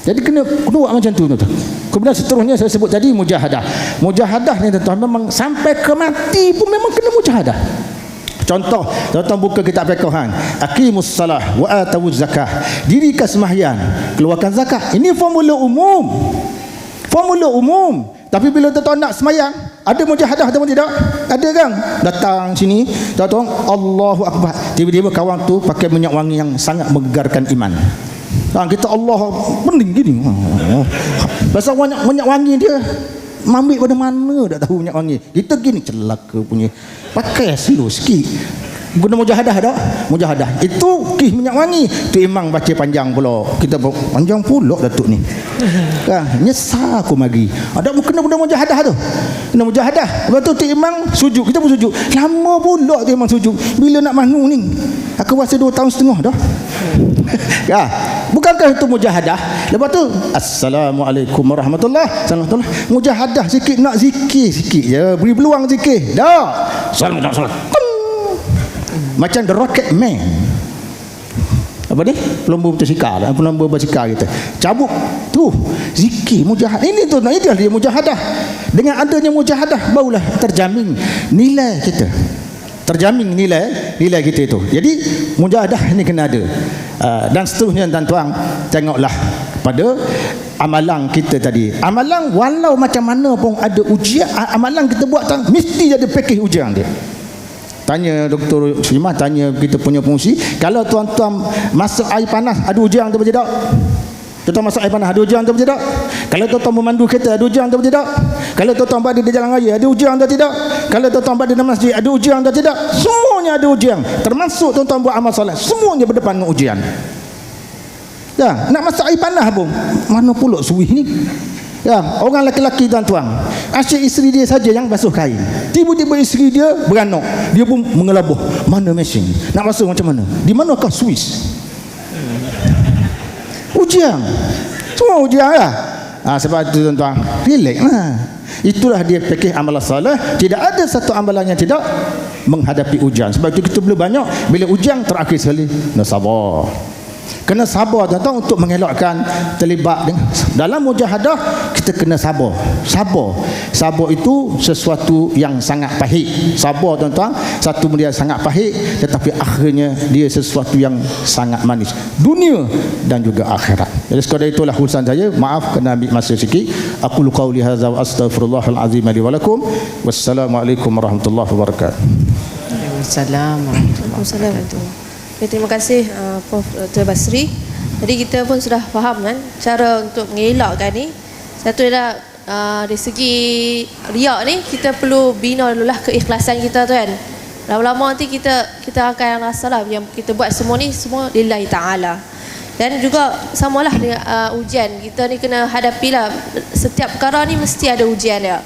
Jadi kena buat macam tu tuan-tuan. Kemudian seterusnya saya sebut tadi mujahadah. Mujahadah ni tuan-tuan memang sampai ke mati pun memang kena mujahadah. Contoh, tuan-tuan buka kitab fiqhan. Aqimus salah wa atawuz zakah. Dirikan sembahyang, keluarkan zakat. Ini formula umum. Formula umum. Tapi bila tuan-tuan nak sembahyang, ada mujahadah ataupun tidak? Ada kan? Datang sini, tuan-tuan, Allahu Akbar. Tiba-tiba kawan tu pakai minyak wangi yang sangat menggegarkan iman. Kita Allah pening gini. Pasal minyak wangi dia ambil pada mana tak tahu minyak wangi. Kita gini celaka punya. Pakai slow sikit. Guna mujahadah tak? Mujahadah. Itu kih minyak wangi. Tu imam baca panjang pula. Kita panjang pula datuk ni. Nyesal aku magi. Ada kena guna mujahadah tu. Kena mujahadah. Lepas tu imam sujud. Kita pun sujud. Lama pula tu imam sujud. Bila nak manu ni? Aku rasa 2 tahun setengah dah. Bukankah itu mujahadah? Lepas tu Assalamualaikum warahmatullahi wabarakatuh. Mujahadah sikit, nak zikir sikit je, beri peluang zikir. Dah. Salam. Macam the rocket man. Apa ni? Pelumbu bersikar, pelumbu bersikar kita. Cabut tu zikir mujahadah. Ini tu dia mujahadah. Dengan adanya mujahadah barulah terjamin nilai kita. Terjamin nilai kita itu. Jadi mujahadah ini kena ada. Dan seterusnya tuan-tuan, tengoklah pada amalan kita tadi. Amalan walau macam mana pun ada ujian, amalan kita buat mesti ada package ujian dia. Tanya Dr. Syimah, tanya kita punya fungsi, kalau tuan-tuan masuk air panas ada ujian atau tidak? Tuan-tuan masuk air panas ada ujian atau tidak? Kalau tuan-tuan memandu kereta ada ujian atau tidak? Kalau tuan-tuan berada di jalan raya ada ujian atau tidak? Kalau tuan-tuan berada di masjid ada ujian atau tidak? Semuanya ada ujian. Termasuk tuan-tuan buat amal solat, semuanya berdepan dengan ujian. Ya, nak masuk air panas pun mana pula suih ni? Ya, orang lelaki tuan-tuan, asyik isteri dia saja yang basuh kain. Tiba-tiba isteri dia beranak, dia pun mengelabuh. Mana mesin? Nak basuh macam mana? Di manakah Swiss? Ujian. Semua ujian lah. Sebab itu tuan-tuan, relax lah. Itulah dia fikir amalan soleh. Tidak ada satu amalan yang tidak menghadapi ujian. Sebab itu kita boleh banyak, bila ujian terakhir sekali, nak sabar. Kena sabar tuan-tuan untuk mengelakkan terlibat dalam mujahadah. Kita kena sabar. Sabar itu sesuatu yang sangat pahit. Sabar tuan-tuan, satu benda yang sangat pahit, tetapi akhirnya dia sesuatu yang sangat manis, dunia dan juga akhirat. Jadi sekadar itulah urusan saya. Maaf kena ambil masa sikit. Aqulu qauli hadza wa astaghfirullahal azim li wa lakum. Wassalamualaikum warahmatullahi wabarakatuh. Waalaikumsalam. Terima kasih Prof. Dr. Basri. Jadi kita pun sudah faham kan cara untuk mengelakkan ni. Satu adalah dari segi riak ni, kita perlu bina dululah keikhlasan kita tu kan. Lama-lama nanti kita akan rasa lah yang kita buat semua ni semua lillahi ta'ala. Dan juga samalah dengan ujian. Kita ni kena hadapilah setiap perkara ni mesti ada ujian dia.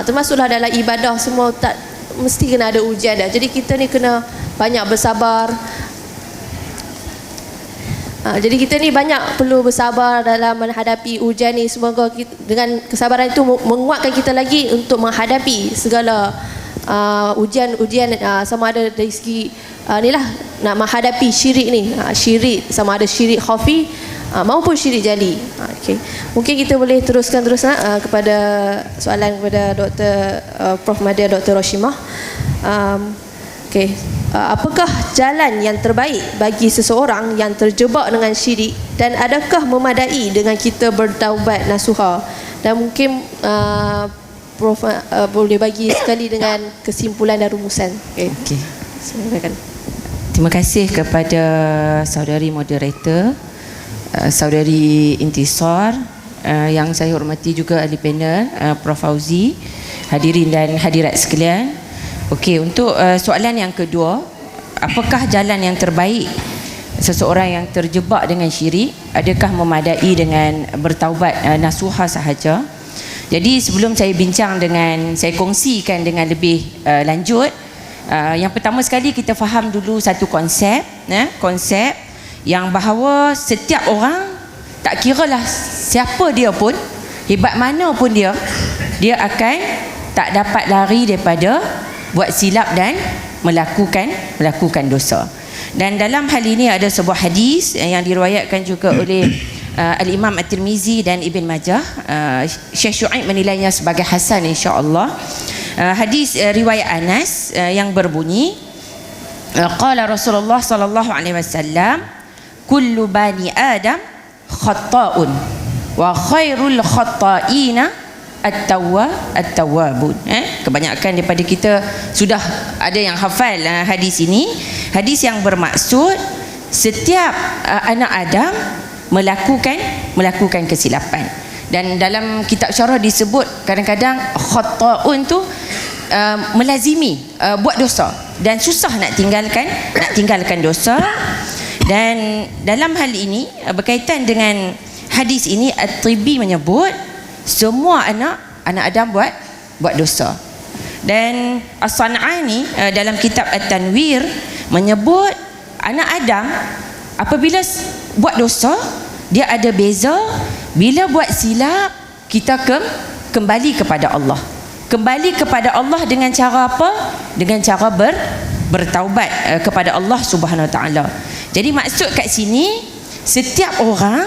Termasuklah dalam ibadah semua tak mesti kena ada ujian dia. Jadi kita ni kena banyak bersabar. Jadi kita ni banyak perlu bersabar dalam menghadapi ujian ni. Semoga kita, dengan kesabaran itu menguatkan kita lagi untuk menghadapi segala ujian-ujian sama ada dari segi inilah nak menghadapi syirik ni. Syirik sama ada syirik khafi maupun syirik jali. Okay. Mungkin kita boleh teruskan kepada soalan kepada Dr. Prof. Madya Dr. Roshimah. Apakah jalan yang terbaik bagi seseorang yang terjebak dengan syirik, dan adakah memadai dengan kita bertaubat nasuha? Dan mungkin Prof boleh bagi sekali dengan kesimpulan dan rumusan. Silakan. Terima kasih kepada saudari moderator, saudari Intisar, yang saya hormati juga ahli panel, Prof Fauzi, hadirin dan hadirat sekalian. Okey, untuk soalan yang kedua, apakah jalan yang terbaik seseorang yang terjebak dengan syirik? Adakah memadai dengan bertaubat nasuha sahaja? Jadi sebelum saya bincang dengan, saya kongsikan dengan lebih lanjut, yang pertama sekali kita faham dulu satu konsep, konsep yang bahawa setiap orang, tak kiralah siapa dia pun, hebat mana pun dia akan tak dapat lari daripada buat silap dan melakukan dosa. Dan dalam hal ini ada sebuah hadis yang diriwayatkan juga oleh Al-Imam At-Tirmizi dan Ibn Majah. Syekh Syuaib menilainya sebagai hasan, insya-Allah. Hadis riwayat Anas yang berbunyi, qala Rasulullah sallallahu alaihi wasallam, kullu bani Adam khata'un wa khairul khata'ina at-tawwabun. Kebanyakan daripada kita sudah ada yang hafal hadis ini. Hadis yang bermaksud setiap anak Adam melakukan kesilapan. Dan dalam kitab syarah disebut kadang-kadang khata'un tu melazimi buat dosa dan susah nak tinggalkan dosa. Dan dalam hal ini berkaitan dengan hadis ini, At-Tibi menyebut semua anak Adam buat dosa. Dan As-San'ani dalam kitab At-Tanwir menyebut anak Adam apabila buat dosa, dia ada beza. Bila buat silap, kita kembali kepada Allah. Kembali kepada Allah dengan cara apa? Dengan cara bertaubat kepada Allah Subhanahu Wa Taala. Jadi maksud kat sini, setiap orang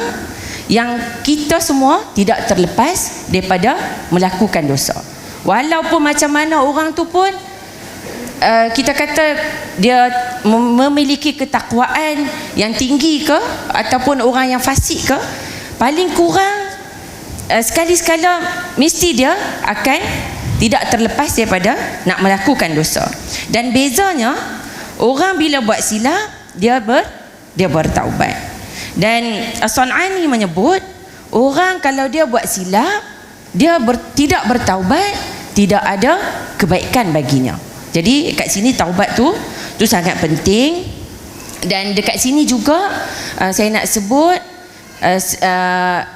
yang kita semua tidak terlepas daripada melakukan dosa. Walaupun macam mana orang tu pun kita kata dia memiliki ketakwaan yang tinggi ke, ataupun orang yang fasik ke, paling kurang sekali-sekala mesti dia akan tidak terlepas daripada nak melakukan dosa. Dan bezanya, orang bila buat silap, dia bertaubat. Dan As-San'ani menyebut, orang kalau dia buat silap, dia tidak bertaubat, tidak ada kebaikan baginya. Jadi kat sini taubat tu sangat penting. Dan dekat sini juga saya nak sebut,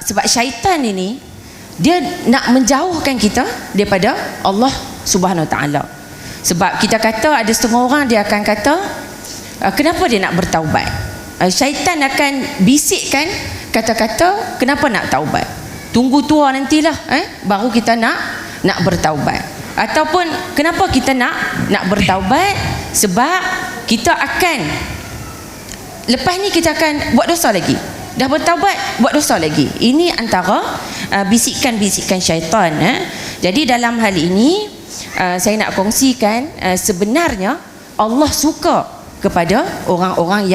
sebab syaitan ini dia nak menjauhkan kita daripada Allah Subhanahu Wa Taala. Sebab kita kata ada setengah orang dia akan kata, kenapa dia nak bertaubat? Syaitan akan bisikkan kata-kata, kenapa nak taubat? Tunggu tua nantilah, baru kita nak bertaubat. Ataupun kenapa kita nak bertaubat? Sebab kita akan, lepas ni kita akan buat dosa lagi. Dah bertaubat, buat dosa lagi. Ini antara bisikan-bisikan syaitan. Jadi dalam hal ini saya nak kongsikan, sebenarnya Allah suka kepada orang-orang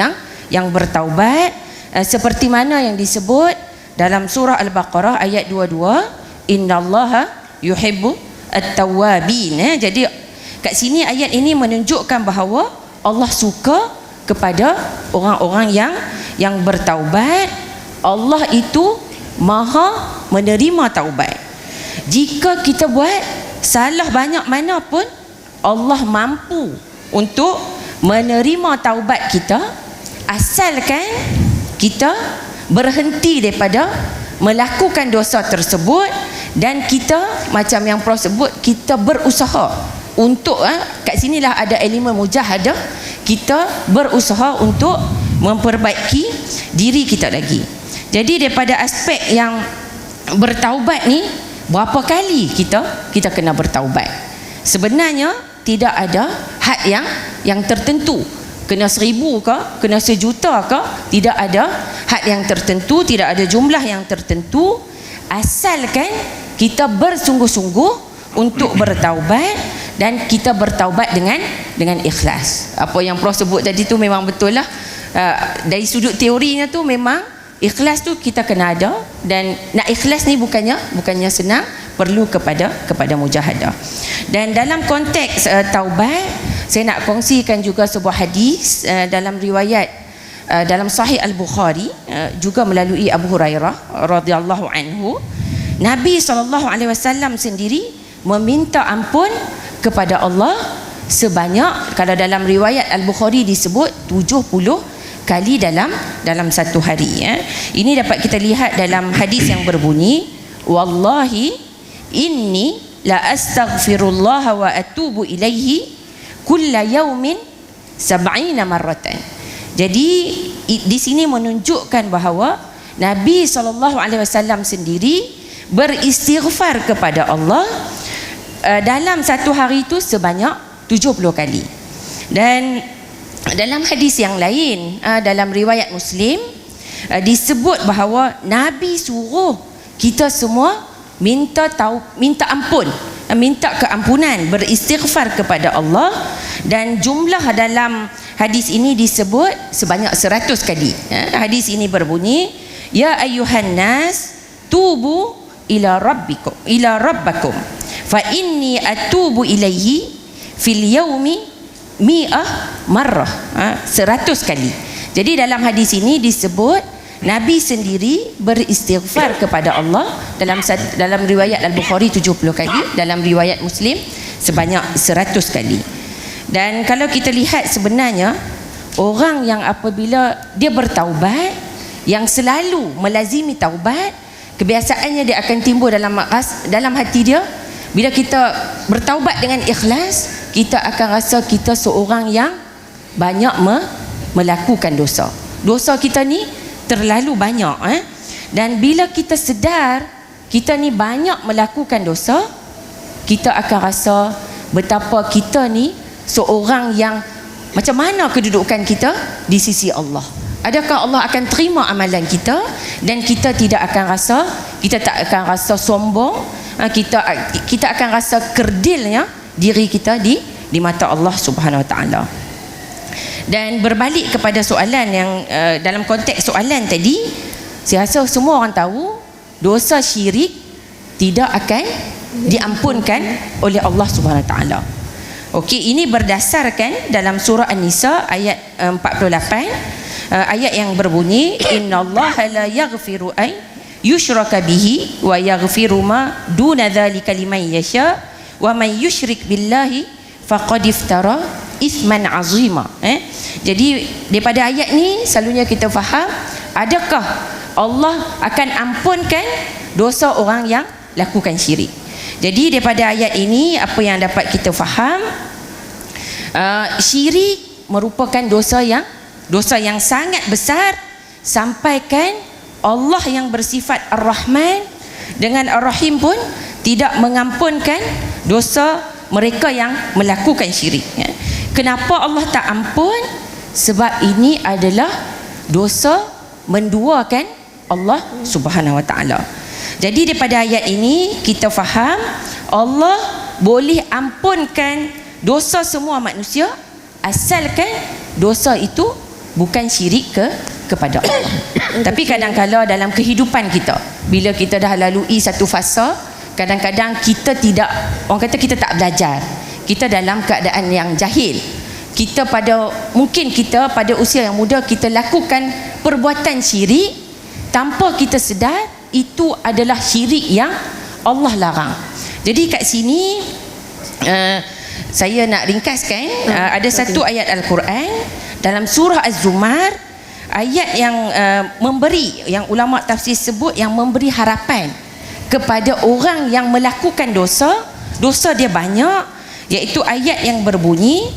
yang bertaubat, seperti mana yang disebut dalam surah Al-Baqarah ayat 22, innallaha yuhibbu at-tawwabin. Jadi kat sini ayat ini menunjukkan bahawa Allah suka kepada orang-orang yang bertaubat. Allah itu maha menerima taubat. Jika kita buat salah banyak mana pun, Allah mampu untuk menerima taubat kita, asalkan kita berhenti daripada melakukan dosa tersebut. Dan kita, macam yang Prof sebut, kita berusaha untuk, kat sinilah ada elemen mujahadah, kita berusaha untuk memperbaiki diri kita lagi. Jadi daripada aspek yang bertaubat ni, berapa kali kita kena bertaubat? Sebenarnya tidak ada had yang tertentu. Kena 1000 ke, kena 1 juta ke, tidak ada had yang tertentu, tidak ada jumlah yang tertentu, asalkan kita bersungguh-sungguh untuk bertaubat, dan kita bertaubat dengan ikhlas. Apa yang Prof sebut tadi tu memang betul lah. Dari sudut teorinya tu memang ikhlas tu kita kena ada. Dan nak ikhlas ni bukannya senang, perlu kepada mujahadah. Dan dalam konteks taubat, saya nak kongsikan juga sebuah hadis dalam riwayat dalam Sahih Al-Bukhari juga melalui Abu Hurairah radhiyallahu anhu. Nabi SAW sendiri meminta ampun kepada Allah sebanyak, kalau dalam riwayat Al-Bukhari disebut 70 kali dalam satu hari. Ini dapat kita lihat dalam hadis yang berbunyi, wallahi inni la astaghfirullah wa atubu ilaihi kulla yaumin 70 marratan. Jadi di sini menunjukkan bahawa Nabi SAW sendiri beristighfar kepada Allah dalam satu hari itu sebanyak 70 kali. Dan dalam hadis yang lain, dalam riwayat Muslim, disebut bahawa Nabi suruh kita semua minta ampun, minta keampunan, beristighfar kepada Allah. Dan jumlah dalam hadis ini disebut sebanyak 100 kali. Hadis ini berbunyi, ya ayyuhan nas tubu ila rabbakum fa inni atubu ilaihi fil yaumi mi'ah marrah, 100 kali. Jadi dalam hadis ini disebut Nabi sendiri beristighfar kepada Allah dalam riwayat Al-Bukhari 70 kali, dalam riwayat Muslim sebanyak 100 kali. Dan kalau kita lihat sebenarnya orang yang apabila dia bertaubat, yang selalu melazimi taubat, kebiasaannya dia akan timbul dalam hati dia. Bila kita bertaubat dengan ikhlas, kita akan rasa kita seorang yang banyak melakukan dosa. Dosa kita ni terlalu banyak. Dan bila kita sedar kita ni banyak melakukan dosa, kita akan rasa betapa kita ni seorang yang macam mana kedudukan kita di sisi Allah. Adakah Allah akan terima amalan kita? Dan kita tak akan rasa sombong, kita akan rasa kerdilnya diri kita di mata Allah Subhanahu Wa Taala. Dan berbalik kepada soalan yang dalam konteks soalan tadi, saya rasa semua orang tahu dosa syirik tidak akan diampunkan oleh Allah Subhanahu Wa Taala. Okey, ini berdasarkan dalam surah An-Nisa ayat 48, ayat yang berbunyi, innallaha la yaghfiru ay yushraka bihi wa yaghfiru ma duna dzalika liman yasha wa man yusyrik billahi faqad iftara isman azima. Jadi daripada ayat ni selalunya kita faham, adakah Allah akan ampunkan dosa orang yang lakukan syirik? Jadi daripada ayat ini apa yang dapat kita faham, syirik merupakan dosa yang sangat besar, sampaikan Allah yang bersifat Ar-Rahman dengan Ar-Rahim pun tidak mengampunkan dosa mereka yang melakukan syirik. Kenapa Allah tak ampun? Sebab ini adalah dosa menduakan Allah Subhanahu Wa Taala. Jadi daripada ayat ini kita faham Allah boleh ampunkan dosa semua manusia asalkan dosa itu bukan syirik kepada Allah. Tapi kadang-kadang dalam kehidupan kita, bila kita dah lalui satu fasa, kadang-kadang kita tidak, orang kata kita tak belajar, kita dalam keadaan yang jahil, mungkin kita pada usia yang muda kita lakukan perbuatan syirik tanpa kita sedar itu adalah syirik yang Allah larang. Jadi kat sini saya nak ringkaskan, ada satu ayat Al-Quran dalam surah Az-Zumar, ayat yang yang ulama tafsir sebut yang memberi harapan kepada orang yang melakukan dosa dia banyak, iaitu ayat yang berbunyi,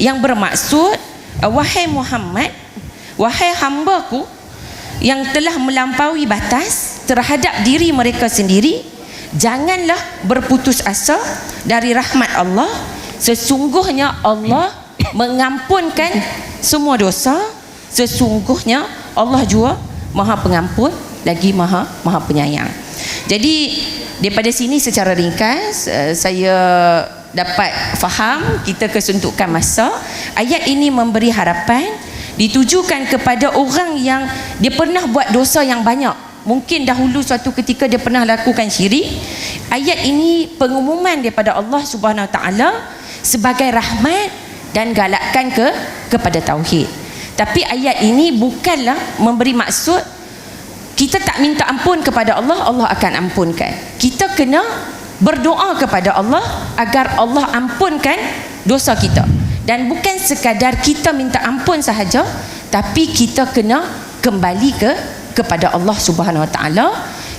yang bermaksud, wahai Muhammad, wahai hamba-Ku yang telah melampaui batas terhadap diri mereka sendiri, janganlah berputus asa dari rahmat Allah. Sesungguhnya Allah mengampunkan semua dosa. Sesungguhnya Allah juga Maha Pengampun lagi Maha Penyayang. Jadi daripada sini secara ringkas saya dapat faham, kita kesuntukan masa, ayat ini memberi harapan ditujukan kepada orang yang dia pernah buat dosa yang banyak. Mungkin dahulu suatu ketika dia pernah lakukan syirik. Ayat ini pengumuman daripada Allah Subhanahu Wa Taala sebagai rahmat dan galakkan kepada tauhid. Tapi ayat ini bukanlah memberi maksud kita tak minta ampun kepada Allah, Allah akan ampunkan. Kita kena berdoa kepada Allah agar Allah ampunkan dosa kita. Dan bukan sekadar kita minta ampun sahaja, tapi kita kena kembali kepada Allah Subhanahu Wa Taala.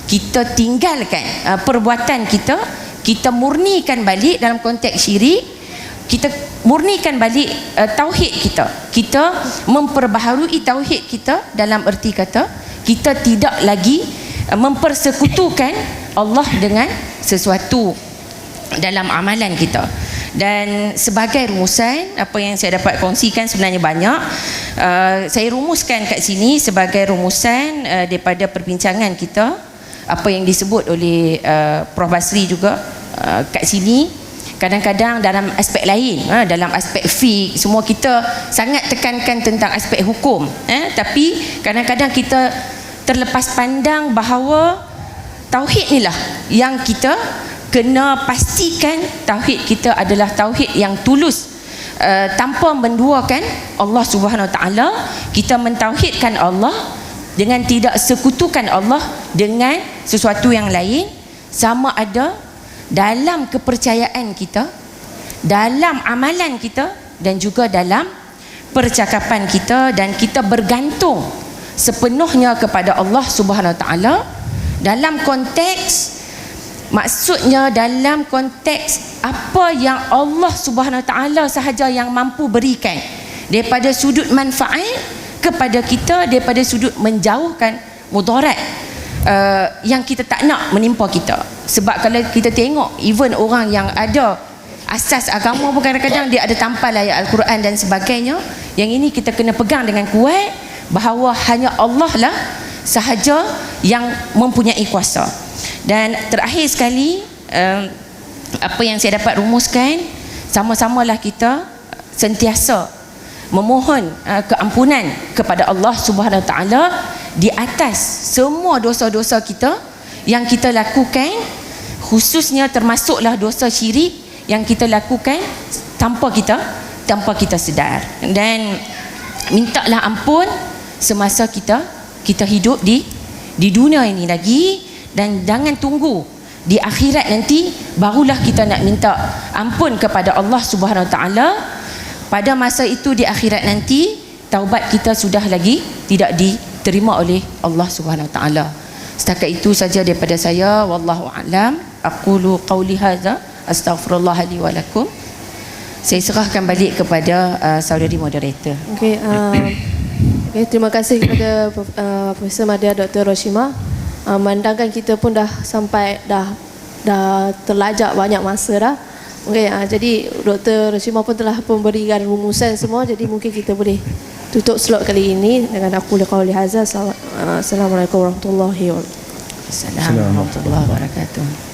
Kita tinggalkan perbuatan kita, kita murnikan balik dalam konteks syirik, kita murnikan balik tauhid kita. Kita memperbaharui tauhid kita dalam erti kata kita tidak lagi mempersekutukan Allah dengan sesuatu dalam amalan kita. Dan sebagai rumusan, apa yang saya dapat kongsikan sebenarnya banyak. Saya rumuskan kat sini sebagai rumusan daripada perbincangan kita, apa yang disebut oleh Prof Basri juga kat sini. Kadang-kadang dalam aspek lain, dalam aspek fiqh, semua kita sangat tekankan tentang aspek hukum, tapi kadang-kadang kita terlepas pandang bahawa tauhid inilah yang kita kena pastikan. Tauhid kita adalah tauhid yang tulus, tanpa menduakan Allah Subhanahu Wa Taala. Kita mentauhidkan Allah dengan tidak sekutukan Allah dengan sesuatu yang lain, sama ada dalam kepercayaan kita, dalam amalan kita, dan juga dalam percakapan kita. Dan kita bergantung sepenuhnya kepada Allah Subhanahu Wa Taala dalam konteks, maksudnya dalam konteks apa yang Allah Subhanahu Wa Taala sahaja yang mampu berikan, daripada sudut manfaat kepada kita, daripada sudut menjauhkan mudarat yang kita tak nak menimpa kita. Sebab kalau kita tengok, even orang yang ada asas agama pun kadang-kadang dia ada tampal ayat Al-Quran dan sebagainya. Yang ini kita kena pegang dengan kuat bahawa hanya Allah lah sahaja yang mempunyai kuasa. Dan terakhir sekali, apa yang saya dapat rumuskan, sama-samalah kita sentiasa memohon keampunan kepada Allah Subhanahu Wa Taala di atas semua dosa-dosa kita yang kita lakukan, khususnya termasuklah dosa syirik yang kita lakukan tanpa kita sedar. Dan mintalah ampun semasa kita hidup di dunia ini lagi, dan jangan tunggu di akhirat nanti barulah kita nak minta ampun kepada Allah Subhanahu Wa Taala. Pada masa itu di akhirat nanti taubat kita sudah lagi tidak diterima oleh Allah Subhanahu Wa Taala. Setakat itu saja daripada saya. Wallahu a'lam. Aqulu qauli hadza astaghfirullah li wa lakum. Saya serahkan balik kepada saudari moderator. Okey, terima kasih kepada Profesor Madya Dr. Roshima. Memandangkan kita pun dah sampai dah terlajak banyak masa dah. Okey, jadi Dr. Roshima pun telah memberikan rumusan semua, jadi mungkin kita boleh tutup slot kali ini dengan aku qauli hadza. Assalamualaikum warahmatullahi wabarakatuh. Assalamualaikum warahmatullahi wabarakatuh.